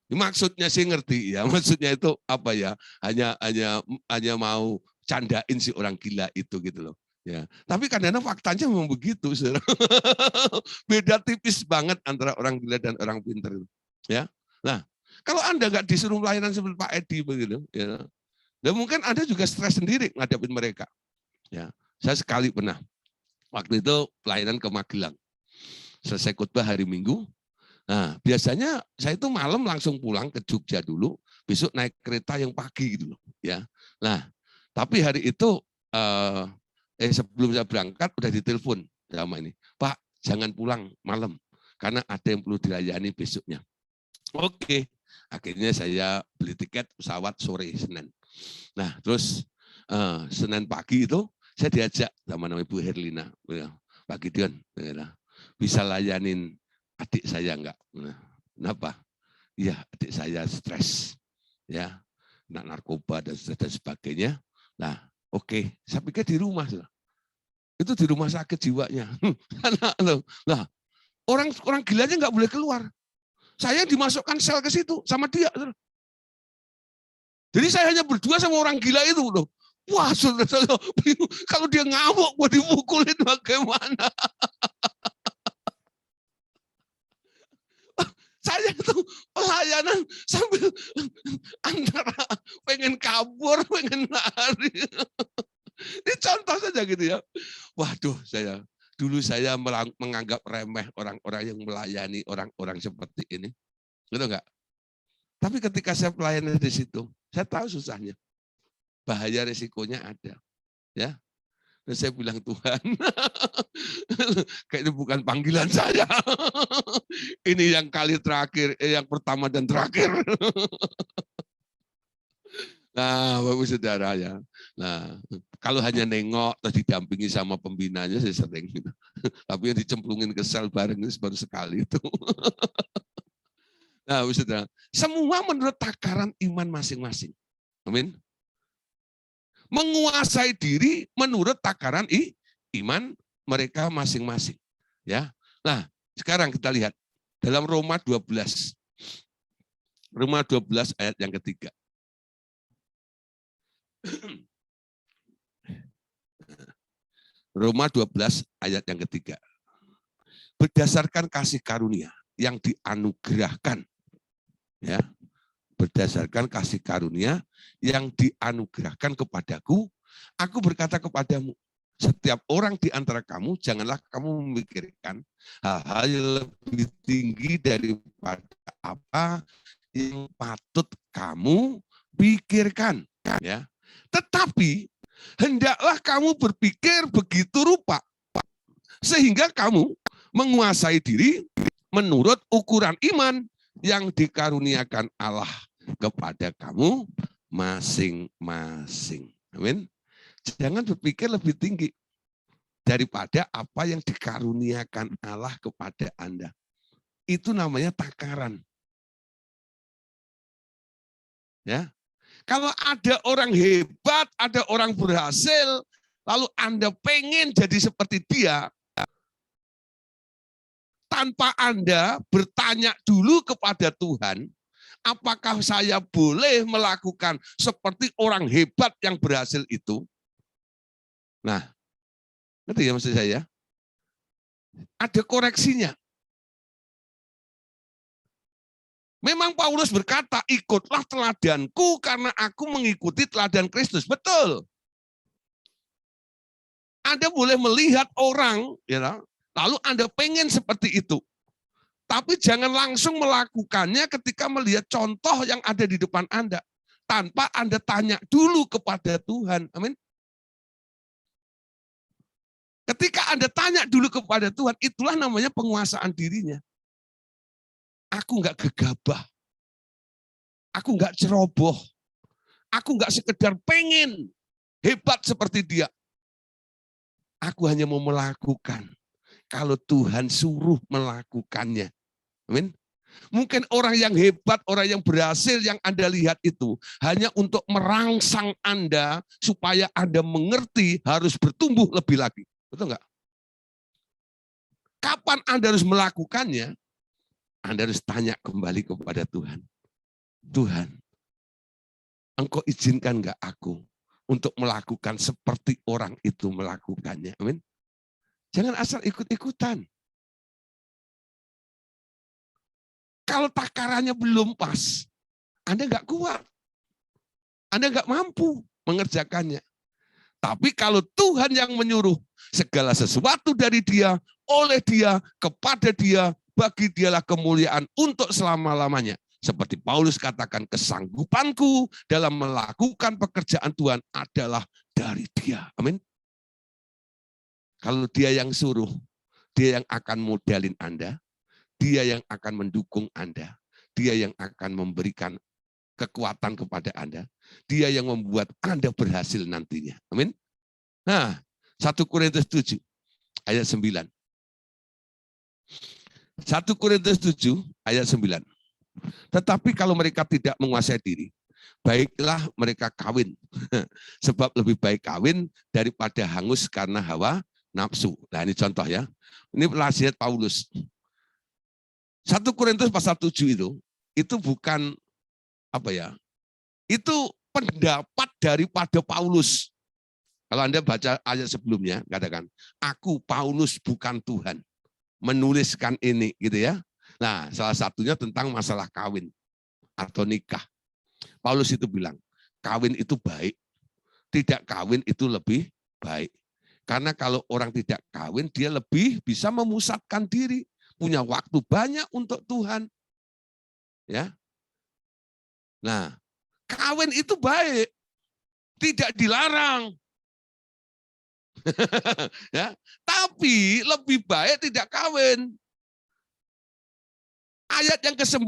maksudnya sih ngerti ya. Maksudnya itu apa ya? Hanya mau candain si orang gila itu gitu loh. Ya, tapi kadang-kadang faktanya memang begitu. Beda tipis banget antara orang gila dan orang pintar. Ya, nah kalau Anda nggak disuruh pelayanan seperti Pak Edi begitu, ya, dan mungkin Anda juga stres sendiri ngadepin mereka. Ya, saya sekali pernah waktu itu pelayanan ke Magelang, selesai khotbah hari Minggu. Nah, biasanya saya itu malam langsung pulang ke Jogja dulu, besok naik kereta yang pagi gitu loh. Ya, nah tapi hari itu sebelum saya berangkat udah ditelepon sama ini, "Pak, jangan pulang malam karena ada yang perlu dilayani besoknya." Oke, akhirnya saya beli tiket pesawat sore Senin. Nah, terus Senin pagi itu saya diajak sama Ibu Herlina, "Pak Gideon, bisa layanin adik saya enggak?" Kenapa? Iya, adik saya stres, ya, narkoba dan sebagainya. Nah, oke, saya pikir di rumah. Itu di rumah sakit jiwanya. Nah, orang gilanya nggak boleh keluar. Saya dimasukkan sel ke situ sama dia. Jadi saya hanya berdua sama orang gila itu loh. Wah, saudara, kalau dia ngamuk, mau dipukulin bagaimana? Saya itu pelayanan sambil antara pengen kabur, pengen lari. Ini contoh saja gitu ya. Waduh, dulu saya menganggap remeh orang-orang yang melayani orang-orang seperti ini. Gitu enggak? Tapi ketika saya pelayanan di situ, saya tahu susahnya. Bahaya resikonya ada. Ya. Dan saya bilang, Tuhan, kayaknya bukan panggilan saya. Ini yang kali terakhir, yang pertama dan terakhir. Nah, Bapak Saudara ya. Nah, kalau hanya nengok atau didampingi sama pembinanya saya sering gitu. Tapi yang dicemplungin ke sel bareng itu baru sekali itu. Nah, Bapak Saudara, semua menurut takaran iman masing-masing. Amin. Menguasai diri menurut takaran iman mereka masing-masing. Ya. Nah, sekarang kita lihat dalam Roma 12. Roma 12 ayat yang ketiga. Roma 12 ayat yang ketiga. Berdasarkan kasih karunia yang dianugerahkan, ya, berdasarkan kasih karunia yang dianugerahkan kepadaku, aku berkata kepadamu, setiap orang di antara kamu, janganlah kamu memikirkan hal-hal yang lebih tinggi daripada apa yang patut kamu pikirkan. Ya. Tetapi, hendaklah kamu berpikir begitu rupa, sehingga kamu menguasai diri menurut ukuran iman yang dikaruniakan Allah kepada kamu masing-masing. Amin. Jangan berpikir lebih tinggi daripada apa yang dikaruniakan Allah kepada Anda. Itu namanya takaran. Ya. Kalau ada orang hebat, ada orang berhasil, lalu Anda pengen jadi seperti dia, tanpa Anda bertanya dulu kepada Tuhan, apakah saya boleh melakukan seperti orang hebat yang berhasil itu? Nah, ngerti ya maksud saya? Ada koreksinya. Memang Paulus berkata, ikutlah teladanku karena aku mengikuti teladan Kristus. Betul. Anda boleh melihat orang, ya, lalu Anda pengen seperti itu. Tapi jangan langsung melakukannya ketika melihat contoh yang ada di depan Anda. Tanpa Anda tanya dulu kepada Tuhan. Amin. Ketika Anda tanya dulu kepada Tuhan, itulah namanya penguasaan dirinya. Aku enggak gegabah. Aku enggak ceroboh. Aku enggak sekedar pengen hebat seperti dia. Aku hanya mau melakukan. Kalau Tuhan suruh melakukannya. Amin. Mungkin orang yang hebat, orang yang berhasil yang Anda lihat itu hanya untuk merangsang Anda supaya Anda mengerti harus bertumbuh lebih lagi. Betul enggak? Kapan Anda harus melakukannya? Anda harus tanya kembali kepada Tuhan. Tuhan, Engkau izinkan enggak aku untuk melakukan seperti orang itu melakukannya? Amin. Jangan asal ikut-ikutan. Kalau takarannya belum pas, Anda enggak kuat. Anda enggak mampu mengerjakannya. Tapi kalau Tuhan yang menyuruh, segala sesuatu dari Dia, oleh Dia, kepada Dia, bagi Dialah kemuliaan untuk selama-lamanya. Seperti Paulus katakan, kesanggupanku dalam melakukan pekerjaan Tuhan adalah dari Dia. Amin. Kalau Dia yang suruh, Dia yang akan modalin Anda, Dia yang akan mendukung Anda, Dia yang akan memberikan kekuatan kepada Anda, Dia yang membuat Anda berhasil nantinya. Amin. Nah, 1 Korintus 7 ayat 9. 1 Korintus 7 ayat 9. Tetapi kalau mereka tidak menguasai diri, baiklah mereka kawin. Sebab lebih baik kawin daripada hangus karena hawa nafsu. Nah, ini contoh ya. Ini nasihat Paulus. 1 Korintus pasal 7 itu bukan apa ya? Itu pendapat daripada Paulus. Kalau Anda baca ayat sebelumnya, katakan, aku Paulus bukan Tuhan, menuliskan ini, gitu ya. Nah, salah satunya tentang masalah kawin atau nikah. Paulus itu bilang, kawin itu baik, tidak kawin itu lebih baik. Karena kalau orang tidak kawin, dia lebih bisa memusatkan diri, punya waktu banyak untuk Tuhan. Ya. Nah, kawin itu baik, tidak dilarang. Ya, tapi lebih baik tidak kawin. Ayat yang ke-9,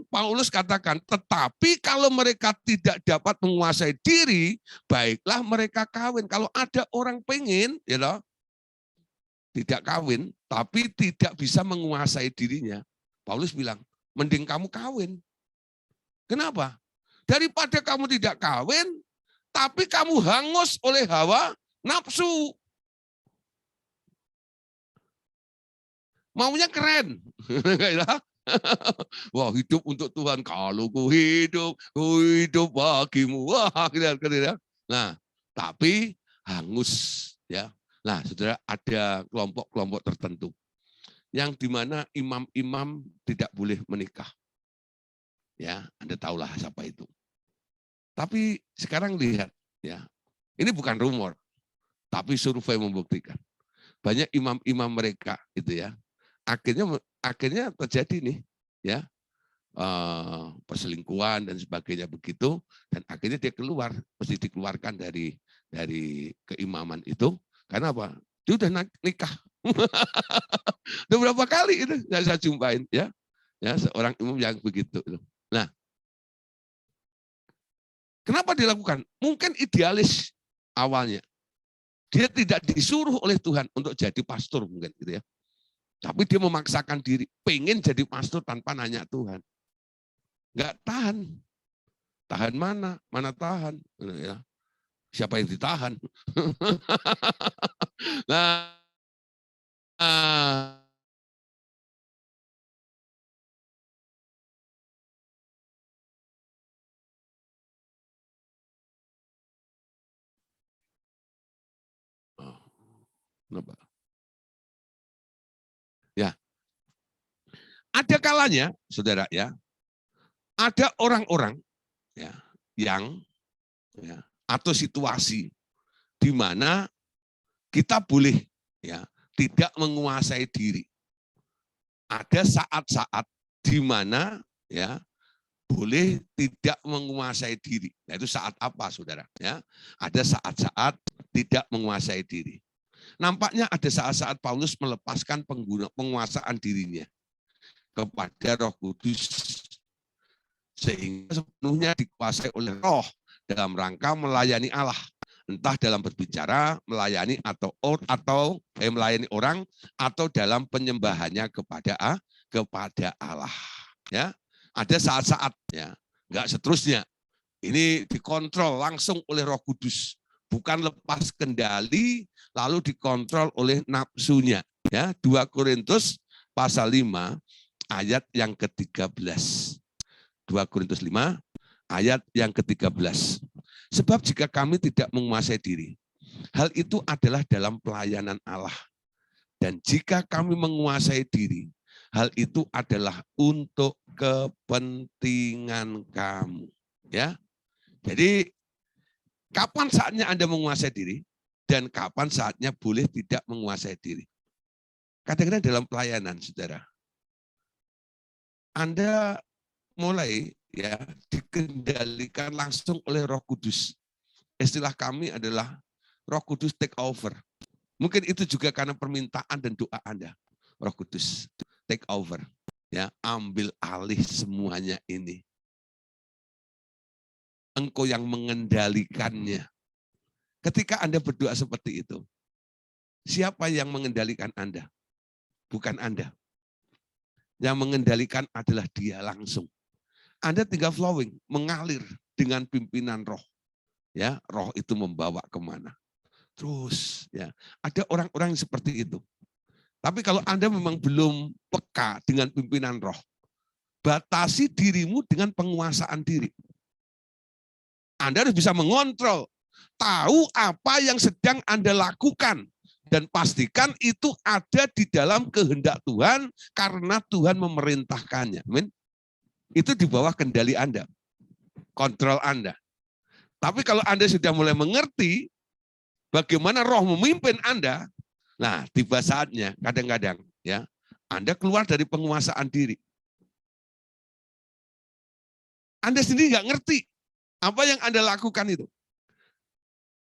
Paulus katakan, tetapi kalau mereka tidak dapat menguasai diri, baiklah mereka kawin. Kalau ada orang pengen, ya loh, tidak kawin, tapi tidak bisa menguasai dirinya, Paulus bilang, mending kamu kawin. Kenapa? Daripada kamu tidak kawin, tapi kamu hangus oleh hawa nafsu. Maunya keren. Wah, hidup untuk Tuhan. Kalau ku hidup bagimu. Wah, kira-kira. Nah, tapi hangus, ya. Nah, saudara, ada kelompok-kelompok tertentu yang dimana imam-imam tidak boleh menikah. Ya, Anda tahulah siapa itu. Tapi sekarang lihat, ya, ini bukan rumor, tapi survei membuktikan banyak imam-imam mereka, itu ya. Akhirnya terjadi nih, ya, perselingkuhan dan sebagainya begitu, dan akhirnya dia keluar, mesti dikeluarkan dari keimaman itu. Karena apa? Dia udah nikah. Udah berapa kali itu nggak saya jumpain, ya, seorang imam yang begitu. Nah, kenapa dilakukan? Mungkin idealis awalnya. Dia tidak disuruh oleh Tuhan untuk jadi pastor mungkin, gitu ya. Tapi dia memaksakan diri, pengen jadi pastor tanpa nanya Tuhan. Enggak tahan. Tahan mana? Mana tahan? Ya. Siapa yang ditahan? Nah, ya, ada kalanya, saudara, ya, ada orang-orang, ya, yang, ya, atau situasi di mana kita boleh, ya, tidak menguasai diri. Ada saat-saat di mana, ya, boleh tidak menguasai diri. Nah, itu saat apa, saudara? Ya, ada saat-saat tidak menguasai diri. Nampaknya ada saat-saat Paulus melepaskan penguasaan dirinya kepada Roh Kudus sehingga sepenuhnya dikuasai oleh Roh dalam rangka melayani Allah, entah dalam berbicara, melayani atau melayani orang, atau dalam penyembahannya kepada Allah. Ya, ada saat-saat, ya, enggak seterusnya. Ini dikontrol langsung oleh Roh Kudus, bukan lepas kendali lalu dikontrol oleh nafsunya. Ya, 2 Korintus pasal 5 ayat yang ke-13. 2 Korintus 5 ayat yang ke-13. Sebab jika kami tidak menguasai diri, hal itu adalah dalam pelayanan Allah. Dan jika kami menguasai diri, hal itu adalah untuk kepentingan kamu. Ya, jadi kapan saatnya Anda menguasai diri dan kapan saatnya boleh tidak menguasai diri. Kadang-kadang dalam pelayanan, saudara, Anda mulai, ya, dikendalikan langsung oleh Roh Kudus. Istilah kami adalah Roh Kudus take over. Mungkin itu juga karena permintaan dan doa Anda. Roh Kudus take over, ya, ambil alih semuanya ini. Engkau yang mengendalikannya. Ketika Anda berdoa seperti itu, siapa yang mengendalikan Anda? Bukan Anda. Yang mengendalikan adalah Dia langsung. Anda tinggal flowing, mengalir dengan pimpinan Roh. Ya, Roh itu membawa kemana. Terus, ya, ada orang-orang yang seperti itu. Tapi kalau Anda memang belum peka dengan pimpinan Roh, batasi dirimu dengan penguasaan diri. Anda harus bisa mengontrol, tahu apa yang sedang Anda lakukan, Dan pastikan itu ada di dalam kehendak Tuhan karena Tuhan memerintahkannya. Amin. Itu di bawah kendali Anda, kontrol Anda. Tapi kalau Anda sudah mulai mengerti bagaimana roh memimpin Anda, nah tiba saatnya kadang-kadang ya Anda keluar dari penguasaan diri. Anda sendiri nggak ngerti apa yang Anda lakukan itu.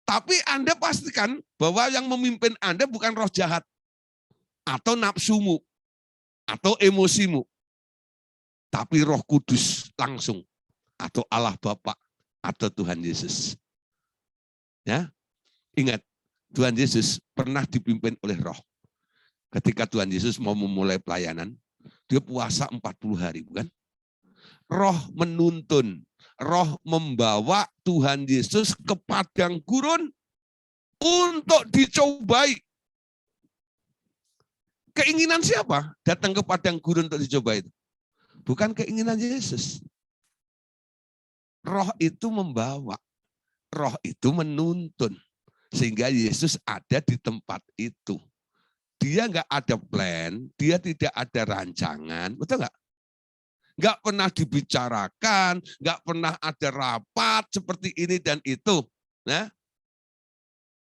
Tapi Anda pastikan bahwa yang memimpin Anda bukan roh jahat, atau nafsumu, atau emosimu, tapi Roh Kudus langsung, atau Allah Bapa, atau Tuhan Yesus. Ya, ingat, Tuhan Yesus pernah dipimpin oleh roh. Ketika Tuhan Yesus mau memulai pelayanan, dia puasa 40 hari, bukan? Roh menuntun, roh membawa Tuhan Yesus ke padang gurun untuk dicobai. Keinginan siapa datang ke padang gurun untuk dicoba itu? Bukan keinginan Yesus. Roh itu membawa, roh itu menuntun. Sehingga Yesus ada di tempat itu. Dia nggak ada plan, dia tidak ada rancangan, betul nggak? Nggak pernah dibicarakan, nggak pernah ada rapat seperti ini dan itu. Nah,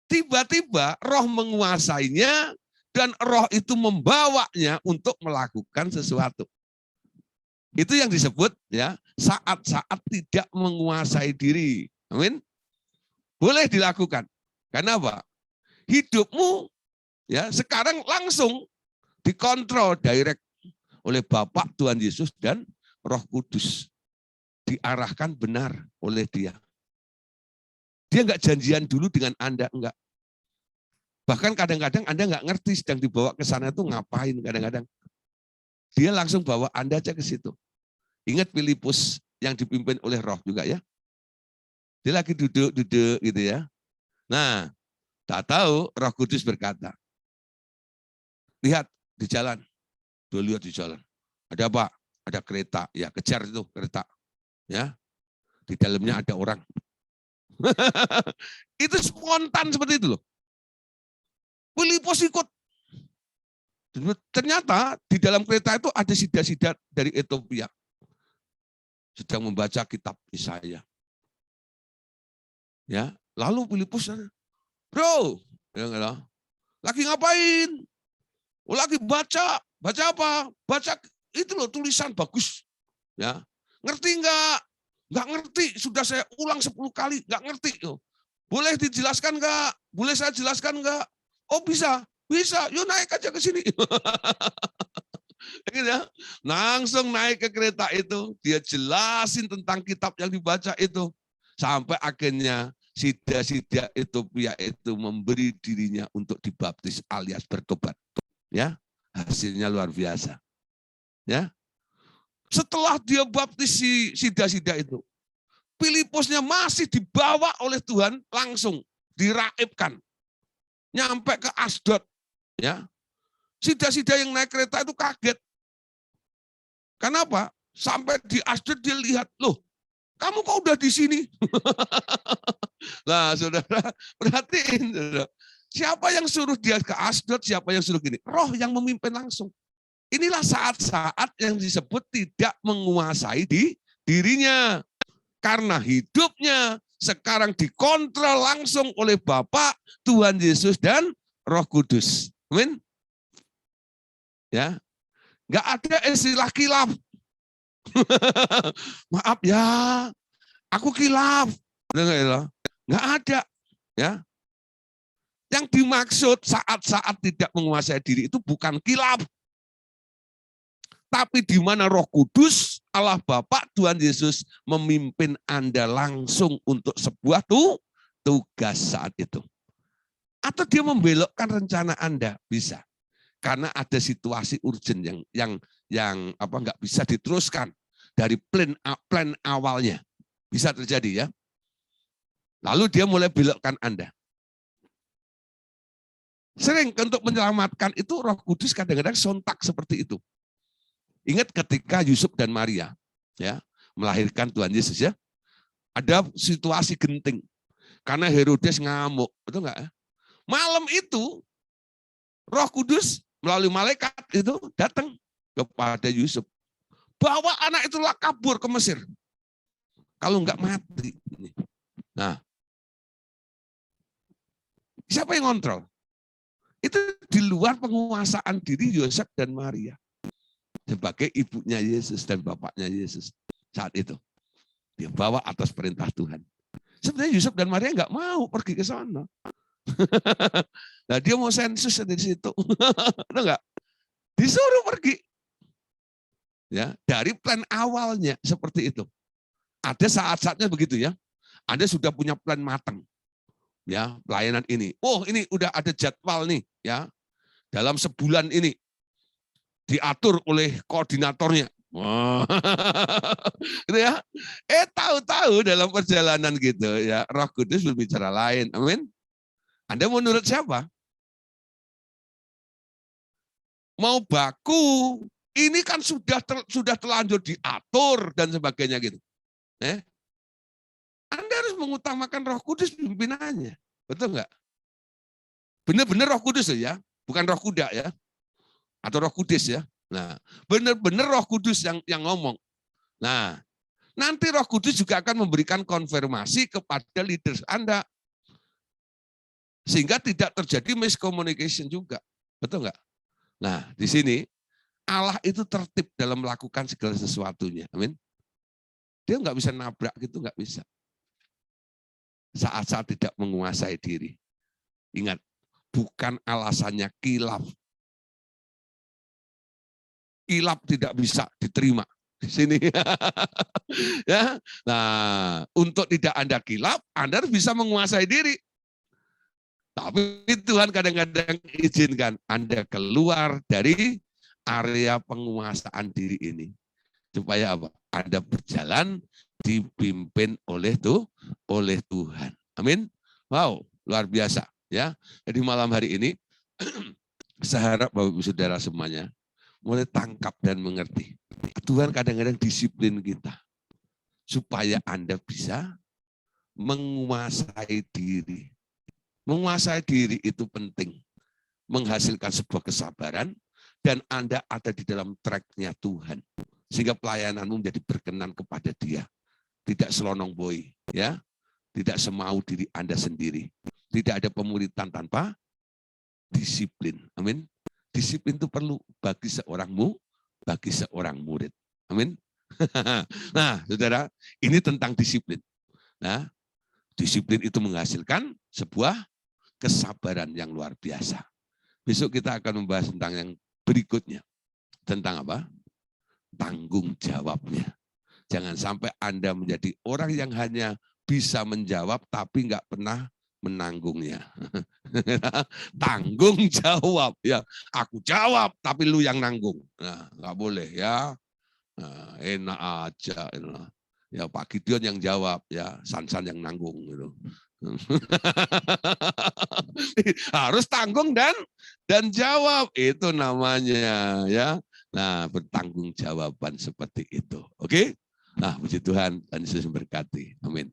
tiba-tiba roh menguasainya dan roh itu membawanya untuk melakukan sesuatu. Itu yang disebut ya saat-saat tidak menguasai diri. Amin. Boleh dilakukan. Karena apa? Hidupmu ya sekarang langsung dikontrol direct oleh Bapak Tuhan Yesus dan Roh Kudus. Diarahkan benar oleh Dia. Dia enggak janjian dulu dengan Anda, enggak. Bahkan kadang-kadang Anda enggak ngerti sedang dibawa ke sana itu ngapain kadang-kadang. Dia langsung bawa Anda aja ke situ. Ingat Filipus yang dipimpin oleh roh juga ya. Dia lagi duduk gitu ya. Nah, tak tahu Roh Kudus berkata, lihat di jalan. Dia lihat di jalan. Ada apa? Ada kereta. Ya, kejar itu kereta. Ya. Di dalamnya ada orang. Itu spontan seperti itu loh. Filipus ikut. Ternyata di dalam kereta itu ada sida-sida dari Ethiopia. Sedang membaca kitab Yesaya. Ya, lalu Filipus, bro, ya, lagi ngapain? Oh, lagi baca apa? Baca itu loh tulisan bagus. Ya, ngerti enggak? Enggak ngerti. Sudah saya ulang 10 kali, enggak ngerti. Boleh dijelaskan enggak? Boleh saya jelaskan enggak? Oh bisa, bisa. Yuk naik aja ke sini. Langsung naik ke kereta itu, dia jelasin tentang kitab yang dibaca itu. Sampai akhirnya sida-sida Ethiopia itu memberi dirinya untuk dibaptis alias bertobat. Ya, hasilnya luar biasa. Ya, setelah dia baptis si sida-sida itu, Filipusnya masih dibawa oleh Tuhan langsung diraibkan, nyampe ke Asdod. Ya, sida-sida yang naik kereta itu kaget. Kenapa? Sampai di Asdod dia lihat, loh, kamu kok udah di sini? Nah, saudara, perhatiin. Saudara. Siapa yang suruh dia ke Asdod, siapa yang suruh gini? Roh yang memimpin langsung. Inilah saat-saat yang disebut tidak menguasai dirinya. Karena hidupnya sekarang dikontrol langsung oleh Bapa, Tuhan Yesus, dan Roh Kudus. Amin. Ya, nggak ada istilah kilaf. Maaf ya, aku kilaf. Nggak ada. Ya. Yang dimaksud saat-saat tidak menguasai diri itu bukan kilaf. Tapi di mana Roh Kudus, Allah Bapa, Tuhan Yesus memimpin Anda langsung untuk sebuah tugas saat itu. Atau dia membelokkan rencana Anda, bisa. Karena ada situasi urgent yang nggak bisa diteruskan dari plan awalnya. Bisa terjadi ya. Lalu dia mulai belokkan Anda. Sering untuk menyelamatkan itu Roh Kudus kadang-kadang sontak seperti itu. Ingat ketika Yusuf dan Maria ya melahirkan Tuhan Yesus ya. Ada situasi genting. Karena Herodes ngamuk, betul enggak? Malam itu Roh Kudus melalui malaikat itu datang kepada Yusuf. Bawa anak itulah kabur ke Mesir. Kalau enggak mati. Nah, siapa yang ngontrol? Itu di luar penguasaan diri Yosef dan Maria. Sebagai ibunya Yesus dan bapaknya Yesus saat itu. Dia bawa atas perintah Tuhan. Sebenarnya Yusuf dan Maria enggak mau pergi ke sana. Nah, dia mau sensus di situ. Enggak? Disuruh pergi. Ya, dari plan awalnya seperti itu. Ada saat-saatnya begitu ya. Anda sudah punya plan matang. Ya, pelayanan ini. Oh, ini udah ada jadwal nih, ya. Dalam sebulan ini diatur oleh koordinatornya. Wah. Gitu ya. Tahu-tahu dalam perjalanan gitu ya, Roh Kudus berbicara lain. Amin. Anda mau nurut siapa? Mau baku, ini kan sudah terlanjur diatur dan sebagainya gitu. Anda harus mengutamakan Roh Kudus pimpinannya. Betul nggak? Benar-benar Roh Kudus ya, bukan Roh Kuda ya. Atau Roh Kudus ya. Nah, benar-benar Roh Kudus yang ngomong. Nah, nanti Roh Kudus juga akan memberikan konfirmasi kepada leaders Anda. Sehingga tidak terjadi miscommunication juga. Betul nggak? Nah, di sini Allah itu tertib dalam melakukan segala sesuatunya. Amin. Dia nggak bisa nabrak gitu, nggak bisa. Saat-saat tidak menguasai diri. Ingat, bukan alasannya kilaf. Kilaf tidak bisa diterima di sini. Ya. Nah, untuk tidak Anda kilaf, Anda harus bisa menguasai diri. Tapi Tuhan kadang-kadang izinkan Anda keluar dari area penguasaan diri ini. Supaya apa? Anda berjalan dipimpin oleh Tuhan. Amin. Wow, luar biasa ya. Jadi malam hari ini saya harap Bapak Ibu Saudara semuanya mulai tangkap dan mengerti. Tuhan kadang-kadang disiplin kita supaya Anda bisa menguasai diri. Menguasai diri itu penting. Menghasilkan sebuah kesabaran dan Anda ada di dalam track-nya Tuhan. Sehingga pelayananmu menjadi berkenan kepada Dia. Tidak selonong boy, ya. Tidak semau diri Anda sendiri. Tidak ada pemuritan tanpa disiplin. Amin. Disiplin itu perlu bagi seorang murid. Amin. Nah, saudara, ini tentang disiplin. Nah, disiplin itu menghasilkan sebuah kesabaran yang luar biasa. Besok kita akan membahas tentang yang berikutnya. Tentang apa? Tanggung jawabnya. Jangan sampai Anda menjadi orang yang hanya bisa menjawab tapi nggak pernah menanggungnya. Tanggung jawab ya. Aku jawab tapi lu yang nanggung. Nah, nggak boleh ya. Nah, enak aja. Enak. Ya Pak Gideon yang jawab ya, Sansan yang nanggung gitu. Harus tanggung dan jawab, itu namanya ya. Nah, bertanggung jawaban seperti itu. Oke? Nah, puji Tuhan, dan Yesus memberkati. Amin.